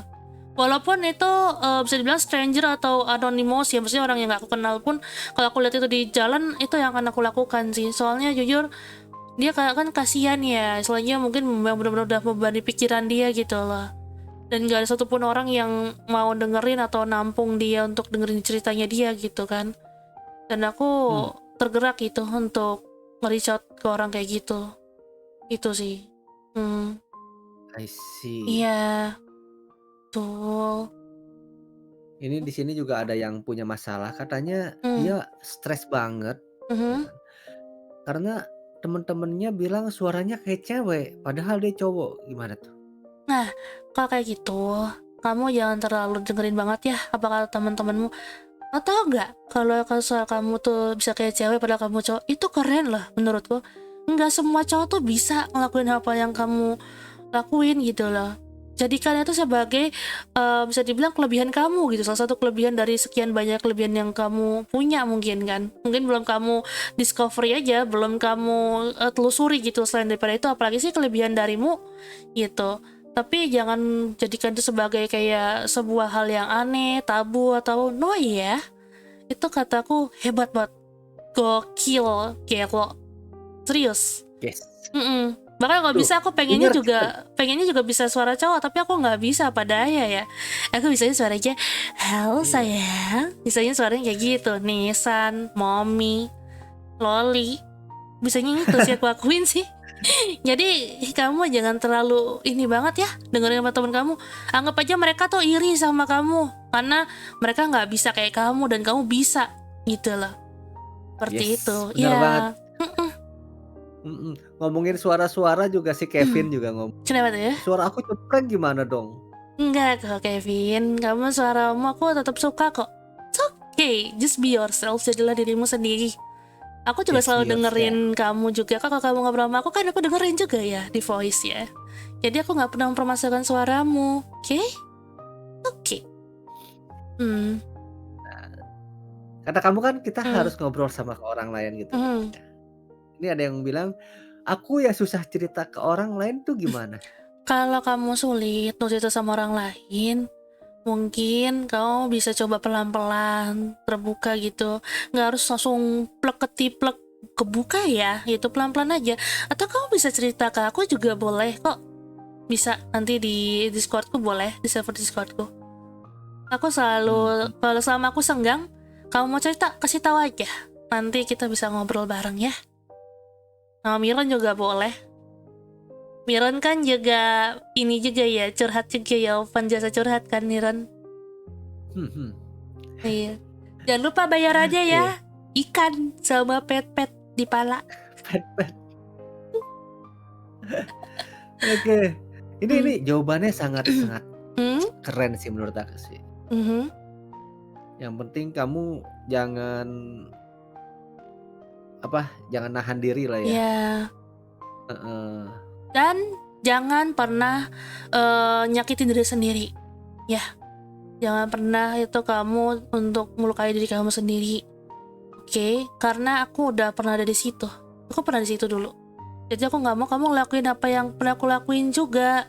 Walaupun itu bisa dibilang stranger atau anonymous ya, maksudnya orang yang gak aku kenal pun, kalau aku lihat itu di jalan, itu yang akan aku lakukan sih. Soalnya jujur, dia kayak kan kasihan ya, soalnya mungkin memang benar-benar udah membebani pikiran dia gitu loh. Dan gak ada satupun orang yang mau dengerin atau nampung dia untuk dengerin ceritanya dia gitu kan. Dan aku Mmm, tergerak gitu untuk nge-reach out ke orang kayak gitu. Itu sih. Hmm, I see. iya, betul. Ini di sini juga ada yang punya masalah, katanya Hmm, dia stres banget, ya mhm. kan, karena temen-temennya bilang suaranya kayak cewek, padahal dia cowok, gimana tuh? Nah, kalau kayak gitu, kamu jangan terlalu dengerin banget ya apa kata teman-temanmu. Atau enggak, kalau suara kamu tuh bisa kayak cewek padahal kamu cowok, itu keren loh menurutku. Enggak semua cowok tuh bisa ngelakuin apa yang kamu lakuin gitu loh. Jadikan itu sebagai bisa dibilang kelebihan kamu gitu. Salah satu kelebihan dari sekian banyak kelebihan yang kamu punya mungkin kan. Mungkin belum kamu discovery aja, belum kamu telusuri gitu. Selain daripada itu, apalagi sih kelebihan darimu gitu. Tapi jangan jadikan itu sebagai kayak sebuah hal yang aneh, tabu atau no ya. Itu kataku hebat banget. Gokil, gelo. Serius. Yes. Bahkan kalau Tuh, bisa aku pengennya dengar kita juga pengennya juga bisa suara cowok, tapi aku nggak bisa pada ya. Aku bisanya suaranya, halo iya, sayang. Bisanya suaranya kayak gitu, Nisan, Mommy, Loli. Bisanya itu sih aku lakuin sih. Jadi kamu jangan terlalu ini banget ya dengerin sama temen kamu. Anggap aja mereka tuh iri sama kamu karena mereka nggak bisa kayak kamu dan kamu bisa gitu loh. Seperti itu. yes, benar banget. Ya. Ngomongin suara-suara juga si Kevin juga Kenapa tuh ya? "Suara aku cempreng gimana dong?" Enggak kok Kevin, kamu suaramu aku tetap suka kok. It's okay, just be yourself, jadilah dirimu sendiri. Aku juga Just be selalu dengerin yourself. kamu juga. Kalau kamu ngobrol sama aku kan aku dengerin juga ya di voice ya. Jadi aku nggak pernah mempermasalahkan suaramu, oke? Oke. Hmm. Kata kamu kan kita Hmm. harus ngobrol sama ke orang lain gitu kan. Hmm. Ini ada yang bilang, "Aku ya susah cerita ke orang lain tuh gimana?" Kalau kamu sulit untuk cerita sama orang lain, mungkin kamu bisa coba pelan-pelan terbuka gitu. Nggak harus langsung plek ketiplek kebuka ya, gitu pelan-pelan aja. Atau kamu bisa cerita ke aku juga boleh kok. Bisa nanti di Discordku boleh, di server Discordku. Aku selalu kalau selama aku senggang, kamu mau cerita kasih tahu aja. Nanti kita bisa ngobrol bareng ya. Sama Miron juga boleh. Miron kan juga ini juga ya, curhat juga ya, open jasa curhat kan Miron. Iya. Jangan lupa bayar aja ya. Iya. Ikan sama pet-pet di pala. Pet-pet. Oke. Ini jawabannya sangat keren sih menurut aku sih. Yang penting kamu jangan nahan diri lah ya. Iya. Heeh. Dan jangan pernah nyakitin diri sendiri. Ya. Jangan pernah itu kamu untuk melukai diri kamu sendiri. Oke? Karena aku udah pernah ada di situ. Aku pernah di situ dulu. Jadi aku nggak mau kamu ngelakuin apa yang pernah aku lakuin juga.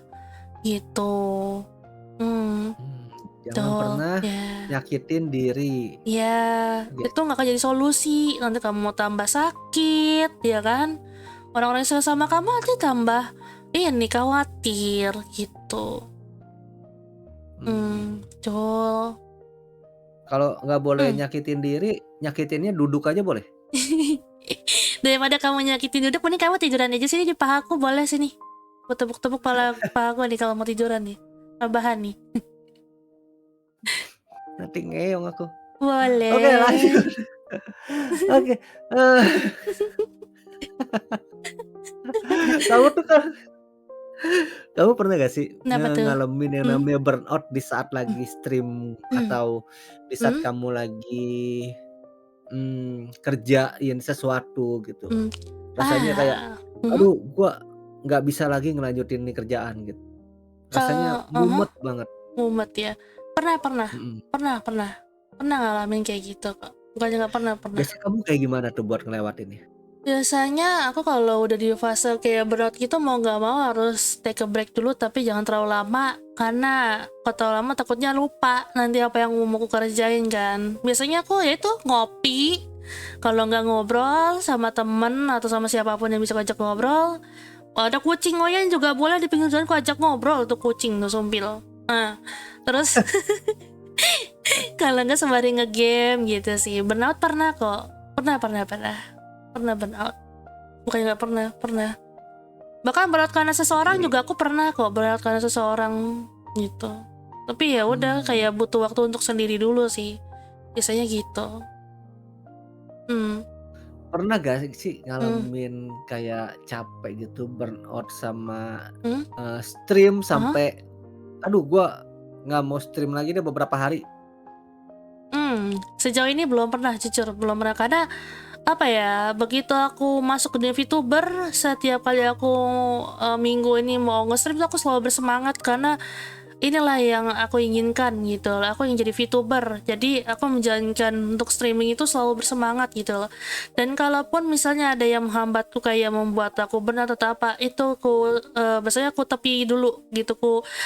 Gitu. Jangan pernah nyakitin diri. Ya, itu nggak akan jadi solusi. Nanti kamu mau tambah sakit, ya kan? Orang-orang yang sama kamu nanti tambah ini khawatir gitu. Betul. Kalau nggak boleh nyakitin diri, nyakitinnya duduk aja boleh? Daripada kamu nyakitin duduk, mending kamu tiduran aja sini di paha aku, boleh sini. Aku tepuk-tepuk paha aku nih kalau mau tiduran nih. Rebahan nih. Nanti ngeong aku. Boleh. Oke, lanjut. Oke. Kamu pernah gak sih ngalamin yang namanya burnout di saat lagi stream atau di saat kamu lagi kerjain sesuatu gitu? Rasanya kayak, aduh gua nggak bisa lagi ngelanjutin nih kerjaan gitu. Rasanya mumet banget. Mumet ya. Pernah ngalamin kayak gitu kok. Bukannya nggak pernah. Biasanya kamu kayak gimana tuh buat ngelewatinnya? Biasanya aku kalau udah di fase kayak burnout gitu mau nggak mau harus take a break dulu, tapi jangan terlalu lama karena kalau terlalu lama takutnya lupa nanti apa yang mau aku kerjain kan. Biasanya aku ya itu ngopi, kalau nggak ngobrol sama temen atau sama siapapun yang bisa ajak ngobrol. Ada kucing ngoyan juga boleh di pinggir jalan, aku ajak ngobrol tuh kucing tuh sumpil. Nah terus kalau nggak sembari ngegame gitu sih. Burnout pernah kok, pernah burnout. Bukannya nggak pernah. Bahkan burnout karena seseorang juga aku pernah kok, burnout karena seseorang gitu. Tapi ya udah kayak butuh waktu untuk sendiri dulu sih. Biasanya gitu. Pernah gak sih ngalamin kayak capek gitu, burnout sama stream sampai aduh gua nggak mau stream lagi deh beberapa hari? Sejauh ini belum pernah, jujur belum pernah, karena apa ya, begitu aku masuk ke dunia VTuber, setiap kali aku minggu ini mau nge-stream aku selalu bersemangat karena inilah yang aku inginkan gitu loh. Aku ingin jadi VTuber, jadi aku menjalankan untuk streaming itu selalu bersemangat gitu loh. Dan kalaupun misalnya ada yang menghambatku kayak membuat aku burnout atau apa, itu biasanya aku tepi dulu gitu,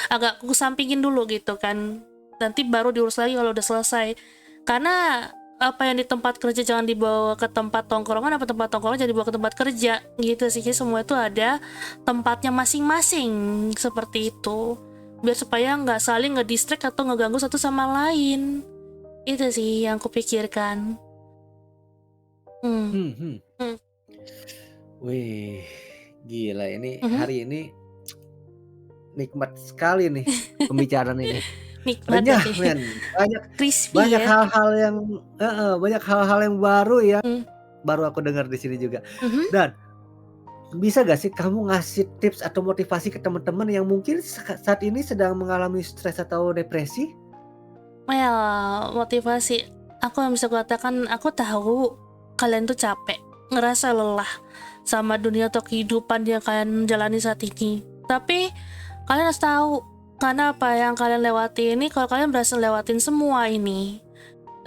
aku sampingin dulu gitu kan, nanti baru diurus lagi kalau udah selesai. Karena apa yang di tempat kerja jangan dibawa ke tempat tongkrongan, apa tempat tongkrongan jangan dibawa ke tempat kerja gitu sih. Jadi semua itu ada tempatnya masing-masing seperti itu, biar supaya nggak saling nge-distract atau ngeganggu satu sama lain. Itu sih yang kupikirkan. Wih, gila ini hari ini nikmat sekali nih pembicaraan ini. Nikmat Renyah men, banyak hal-hal yang baru ya, baru aku dengar di sini juga. Dan bisa gak sih kamu ngasih tips atau motivasi ke teman-teman yang mungkin saat ini sedang mengalami stres atau depresi? Well, motivasi. Aku yang bisa katakan, aku tahu kalian tuh capek, ngerasa lelah sama dunia atau kehidupan yang kalian jalani saat ini. Tapi kalian harus tahu, karena apa yang kalian lewati ini, kalau kalian berhasil lewatin semua ini,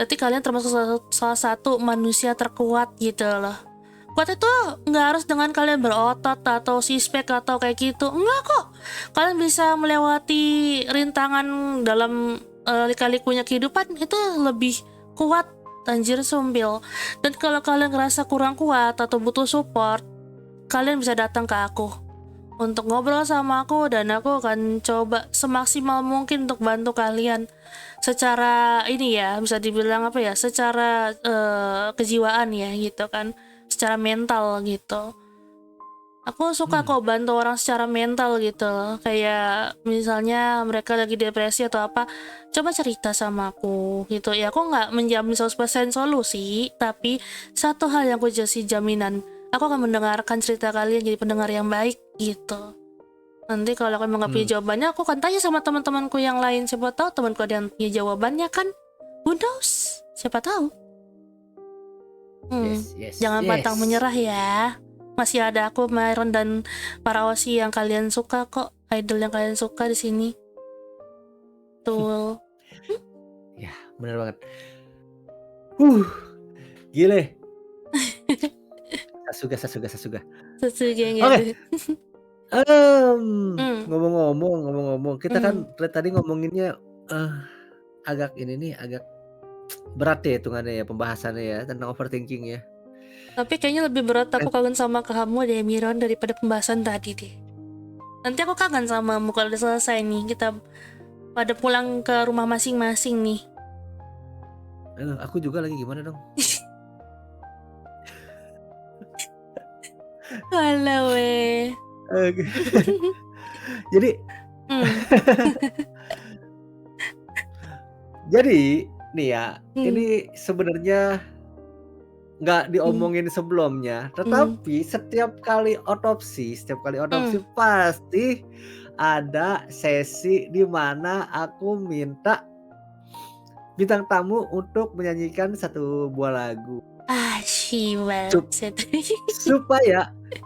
berarti kalian termasuk salah satu manusia terkuat gitu loh. Kuat itu nggak harus dengan kalian berotot atau sispek atau kayak gitu. Enggak kok. Kalian bisa melewati rintangan dalam lika-likunya kehidupan itu lebih kuat, anjir sumpil. Dan kalau kalian ngerasa kurang kuat atau butuh support, kalian bisa datang ke aku untuk ngobrol sama aku, dan aku akan coba semaksimal mungkin untuk bantu kalian secara ini ya, bisa dibilang apa ya, secara kejiwaan ya gitu kan, secara mental gitu. Aku suka kok bantu orang secara mental gitu, kayak misalnya mereka lagi depresi atau apa, coba cerita sama aku gitu ya. Aku nggak menjamin 100% solusi, tapi satu hal yang aku kasih jaminan, aku akan mendengarkan cerita kalian jadi pendengar yang baik gitu. Nanti kalau aku emang nggak punya jawabannya, aku akan tanya sama teman-temanku yang lain, siapa tahu temanku ada yang punya jawabannya kan. Who knows, siapa tahu. Jangan pantang menyerah ya. Masih ada aku, Myron, dan para Osi yang kalian suka kok, idol yang kalian suka di sini. Tuh. Ya, benar banget. Gile. Sasuga. Sasuga Oke. gitu. Ngomong-ngomong, kita kan tadi ngomonginnya agak ini nih, agak berat ya hitungannya ya, pembahasannya ya tentang overthinking ya. Tapi kayaknya lebih berat aku kangen sama kamu deh, Miron, daripada pembahasan tadi deh. Nanti aku kangen samamu kalau udah selesai nih, kita pada pulang ke rumah masing-masing nih. Aku juga lagi, gimana dong? Walau weh. Jadi jadi nih ya, ini sebenarnya nggak diomongin sebelumnya, tetapi setiap kali otopsi pasti ada sesi di mana aku minta bintang tamu untuk menyanyikan satu buah lagu.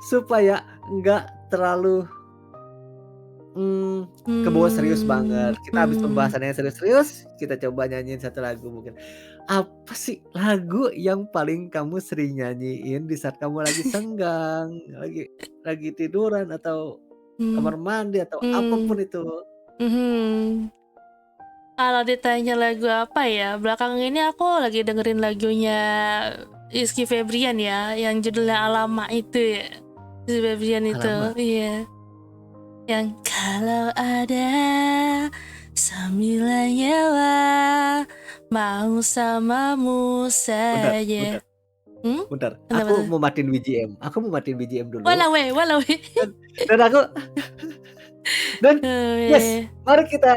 Supaya nggak terlalu kebawa serius banget. Kita habis pembahasannya serius-serius, kita coba nyanyiin satu lagu mungkin. Apa sih lagu yang paling kamu sering nyanyiin di saat kamu lagi senggang, lagi tiduran atau kamar mandi atau apapun itu? Kalau ditanya lagu apa ya, belakangan ini aku lagi dengerin lagunya Rizky Febrian ya, yang judulnya Alamak itu ya. Rizky Febrian itu, iya. Yang kalau ada sembilan nyawa mau samamu saja. Bentar. Aku mau matiin BGM dulu. Walau. Dan yes, mari kita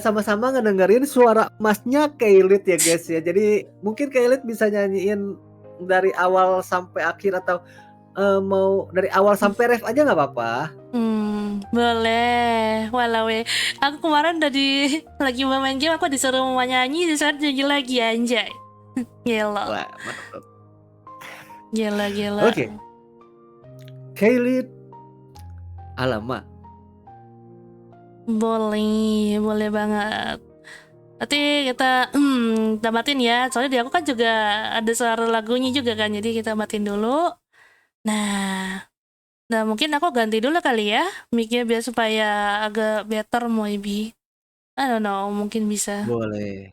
sama-sama ngedengerin suara emasnya Keilit ya guys ya. Jadi mungkin Keilit bisa nyanyiin dari awal sampai akhir atau mau dari awal sampai ref aja nggak apa-apa. Boleh. Walau aku kemarin lagi main game, aku disuruh mau nyanyi, disuruh nyanyi lagi, anjay. Gila. Wah, mantap. Gila. Oke. Keilit, Alamak. Boleh banget. Nanti kita matiin ya. Soalnya di aku kan juga ada suara lagunya juga kan. Jadi kita matiin dulu. Nah, mungkin aku ganti dulu kali ya mic-nya biar supaya agak better maybe. I don't know, mungkin bisa. Boleh.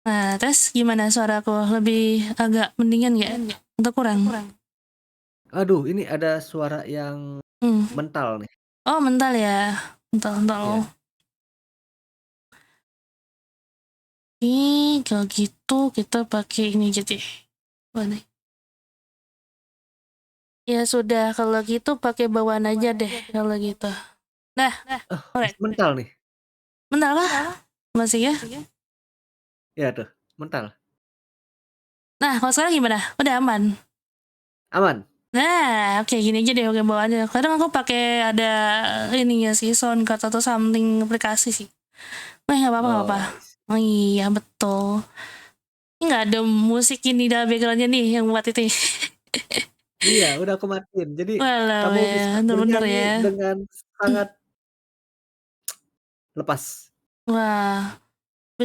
Nah, terus gimana suaraku? Lebih agak mendingan nggak? Atau kurang? Aduh, ini ada suara yang mental nih. Oh, mental ya. Mental. Ya. Kalau gitu kita pakai ini aja deh. Boleh. Ya sudah, kalau gitu pakai bawaan aja deh kalau gitu. Nah, mental nih. Mental kah? Masih ya? Ya tuh, mental. Nah, kalau sekarang gimana? Udah aman? Aman. Nah, oke gini aja deh, oke bawaannya. Kadang aku pakai ada ini ya sih, soundcard atau something aplikasi sih. Nggak apa-apa, nggak apa. Oh, I see. Oh iya betul. Ini nggak ada musik ini dalam backgroundnya nih yang buat itu. Iya, udah aku matiin. Jadi Walau kamu ya, bisa bener-bener bernyanyi ya. dengan sangat lepas. Wah,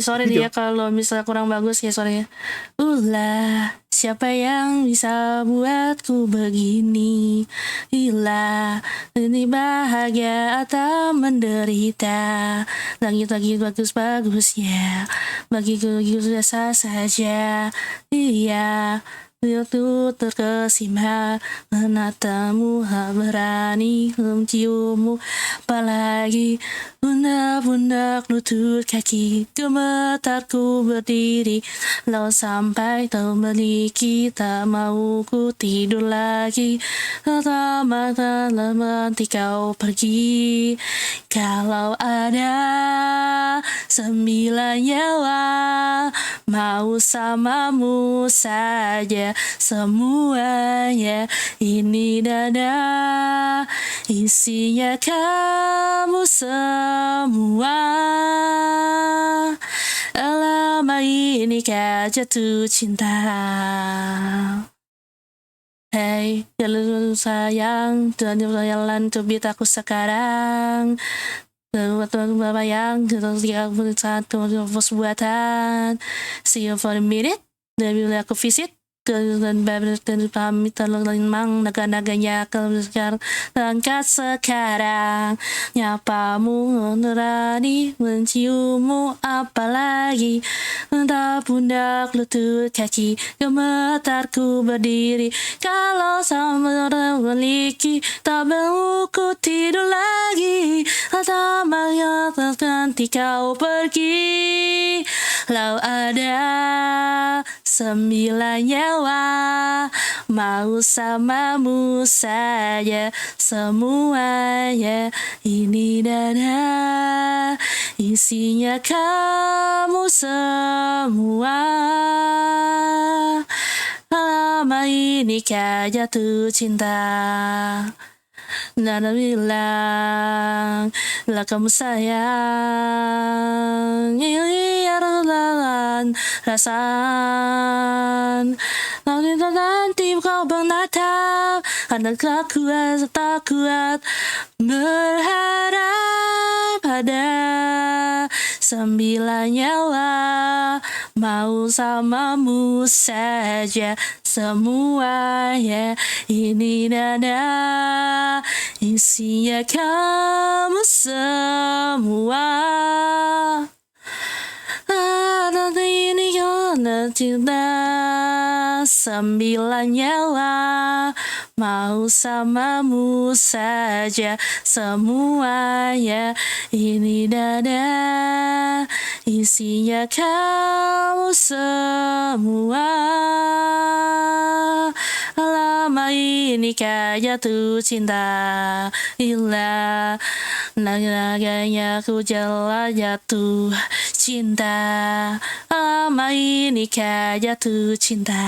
sorry nih ya Gitu. kalau misalnya kurang bagus ya, sorry ya. Ulah, siapa yang bisa buatku begini? Ilah, ini bahagia atau menderita? Lagi-lagi bagus-bagus ya, bagiku biasa saja. Iya, itu terkesima menatamu, berani menciummu, apalagi pundak-pundak lutut kaki, gemetarku berdiri. Lau sampai tak memiliki, tak mau ku tidur lagi. Pertama nanti kau pergi. Kalau ada 9 nyawa, mau samamu saja semuanya. Ini dada, isinya kamu semua. Lama ini kau jatuh cinta. Hey, jalur sayang, jalan cubit aku sekarang. Waktu bapak yang satu bos buatan. See you for a minute. Dan bila aku visit dan pamit tolong mang naga-naganya sekarang langkat sekarang, nyapamu nurani menciummu, apalagi entah pundak lutut kaki, gemetarku berdiri. Kalau sama memiliki, tak mau ku tidur lagi. Pertama nanti kau pergi. Lau ada 9 nyawa, mau samamu saja semuanya. Ini dada, isinya kamu semua. Lama ini kau jatuh cinta. Nana bilang, lah kamu sayang, ini adalah rasan. Nanti kau menatap, karena tak kuat berharap ada 9 nyawa, mau samamu saja semuanya. Ini dada, isinya kamu semua. Nanti ini karena cinta 9 nyawa, mau samamu saja semuanya. Ini dada, isinya kamu semua. Lama ini kau jatuh cinta. Ilah, naganya ku jatuh cinta. Lama ini kau jatuh cinta.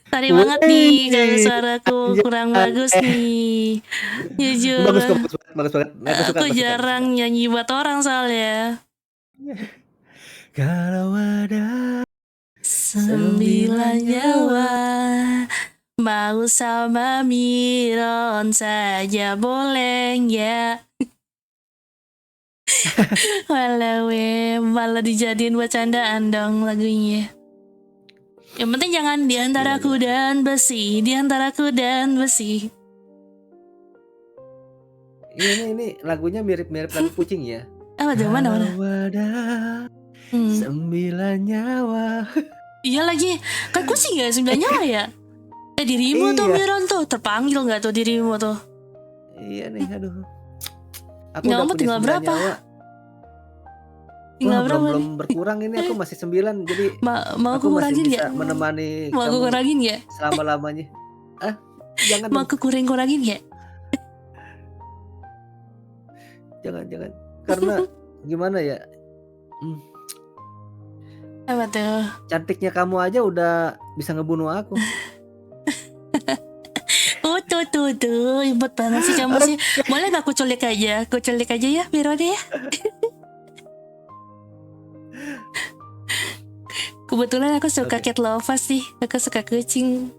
Sorry banget nih kalau Wih, suaraku kurang bagus nih. Jujur, bagus kok, bagus banget. aku Aku suka. jarang nyanyi buat orang soalnya. Kalau ada 9 nyawa, mau sama Miron saja boleh ya. Walau malah dijadiin buat candaan dong lagunya. Yang penting jangan di antaraku dan besi, di antaraku dan besi. Ini lagunya mirip-mirip lagu kucing ya. Apa tuh, mana? Kalau ada 9 nyawa. Iya lagi, kan kucing ya 9 nyawa ya. Dirimu tuh Iya. Miron tuh, terpanggil gak tuh dirimu tuh? Iya nih, aduh. Aku udah Nyawamu punya tinggal 9 berapa? nyawa. Tinggal Wah, berapa belum nih? berkurang ini, aku masih 9. Jadi mau aku aku masih kurangin bisa ya? menemani Mau aku kamu kurangin ya? selama-lamanya. Jangan Mau dong. aku kurangin ya? Jangan. Karena gimana ya? Apa tuh? Cantiknya kamu aja udah bisa ngebunuh aku. Tuh, imut banget sih kamu sih. Boleh gak aku culik aja? Aku culik aja ya, Mirode ya. Kebetulan aku suka cat lovers sih. Aku suka kucing.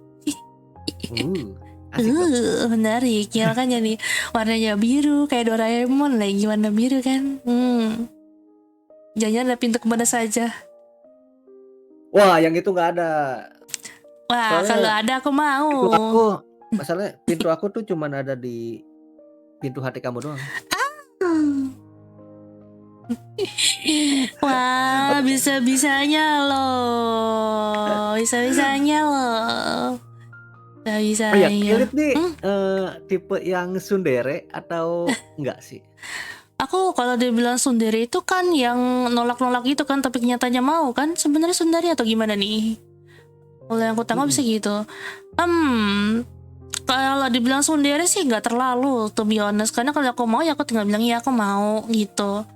Asik dong. Menarik ya, makanya nih warnanya biru kayak Doraemon lagi, warna biru kan. Jangan ada pintu kemana saja. Wah, yang itu nggak ada. Wah, Soalnya kalau ada aku mau. Masalahnya pintu aku tuh cuman ada di pintu hati kamu doang. Wah, bisa-bisanya loh. Bisa-bisanya loh. Oh ya, Kelit nih tipe yang tsundere atau enggak sih? Aku kalau dibilang tsundere itu kan yang nolak-nolak gitu kan, tapi kenyataannya mau kan. Sebenarnya tsundere atau gimana nih? Kalau yang aku tangkap bisa gitu. Kalau dibilang tsundere sih nggak terlalu, to be honest. Karena kalau aku mau ya aku tinggal bilang iya aku mau gitu.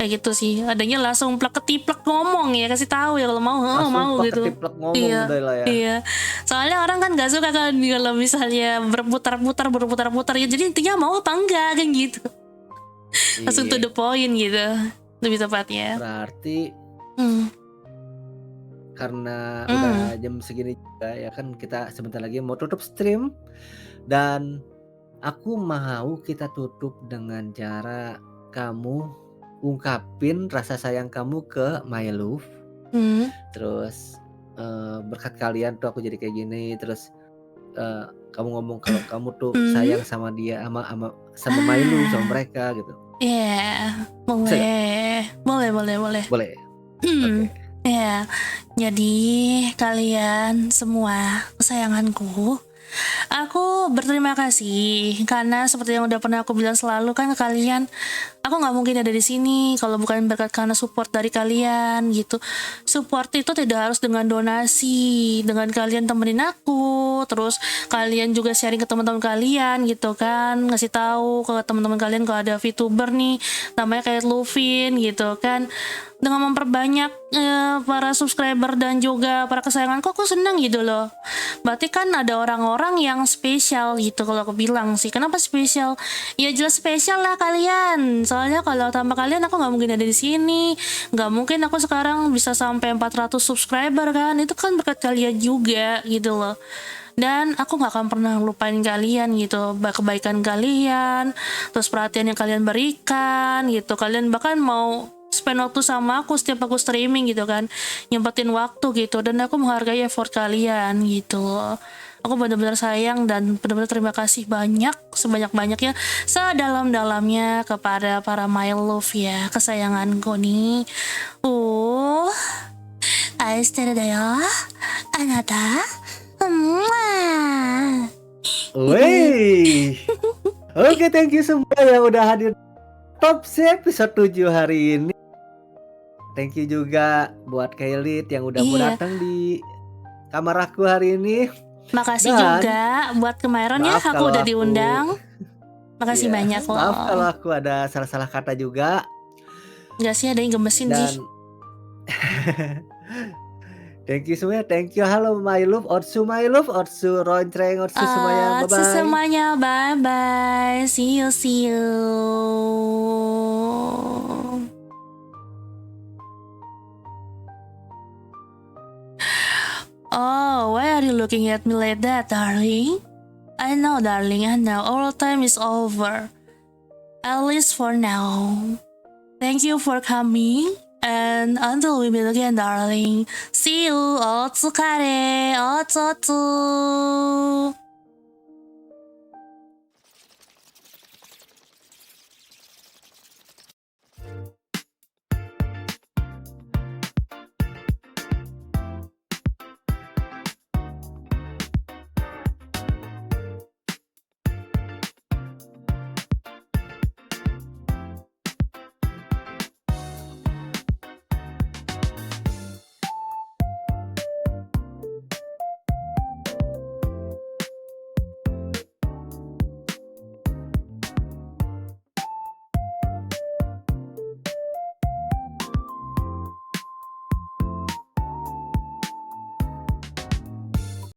Kayak gitu sih. Adanya langsung plek ketiplek ngomong ya, kasih tahu ya kalau mau, mau gitu. Ngomong Iya, udah lah ya. iya. Soalnya orang kan nggak suka kan kalau misalnya berputar-putar ya. Jadi intinya mau apa enggak kan gitu. Langsung to the point gitu, lebih tepatnya. Berarti karena udah jam segini juga ya kan, kita sebentar lagi mau tutup stream dan aku mau kita tutup dengan cara kamu ungkapin rasa sayang kamu ke My Love. Terus berkat kalian tuh aku jadi kayak gini. Terus kamu ngomong kalau kamu tuh sayang sama dia, sama My Love, sama mereka gitu. Iya, boleh. Oke. Ya, jadi kalian semua kesayanganku, aku berterima kasih karena seperti yang udah pernah aku bilang selalu kan ke kalian, aku nggak mungkin ada di sini kalau bukan berkat karena support dari kalian gitu. Support itu tidak harus dengan donasi, dengan kalian temenin aku, terus kalian juga sharing ke teman-teman kalian gitu kan, ngasih tahu ke teman-teman kalian kalau ada VTuber nih namanya kayak Lufin gitu kan. Dengan memperbanyak para subscriber dan juga para kesayanganku, aku senang gitu loh. Berarti kan ada orang-orang yang spesial gitu kalau aku bilang sih. Kenapa spesial? Ya jelas spesial lah kalian. Soalnya kalau tanpa kalian aku nggak mungkin ada di sini. Nggak mungkin aku sekarang bisa sampai 400 subscriber kan. Itu kan berkat kalian juga gitu loh. Dan aku gak akan pernah lupain kalian gitu, kebaikan kalian, terus perhatian yang kalian berikan gitu. Kalian bahkan mau spend waktu sama aku setiap aku streaming gitu kan, nyempetin waktu gitu, dan aku menghargai effort kalian gitu. Aku benar-benar sayang dan benar-benar terima kasih banyak, sebanyak-banyaknya, sedalam-dalamnya kepada para My Love ya, kesayanganku nih. Aishiteru da yo, anata. Wey. Oke, thank you semua yang udah hadir Top episode 7 hari ini. Thank you juga buat Kailit yang udah mau datang di kamar aku hari ini. Makasih juga buat kemarin ya aku udah diundang. Makasih banyak loh. Maaf kalau aku ada salah-salah kata juga. Enggak sih, ada yang gemesin sih. Thank you semuanya, thank you. Halo My Love, Otsu My Love, Otsu Roncreng, Otsu semuanya, bye-bye. Otsu semuanya, bye-bye. See you. Oh, why are you looking at me like that, darling? I know, darling, I know. Our time is over. At least for now. Thank you for coming. And until we meet again, darling. See you. Otsukare. Otsu.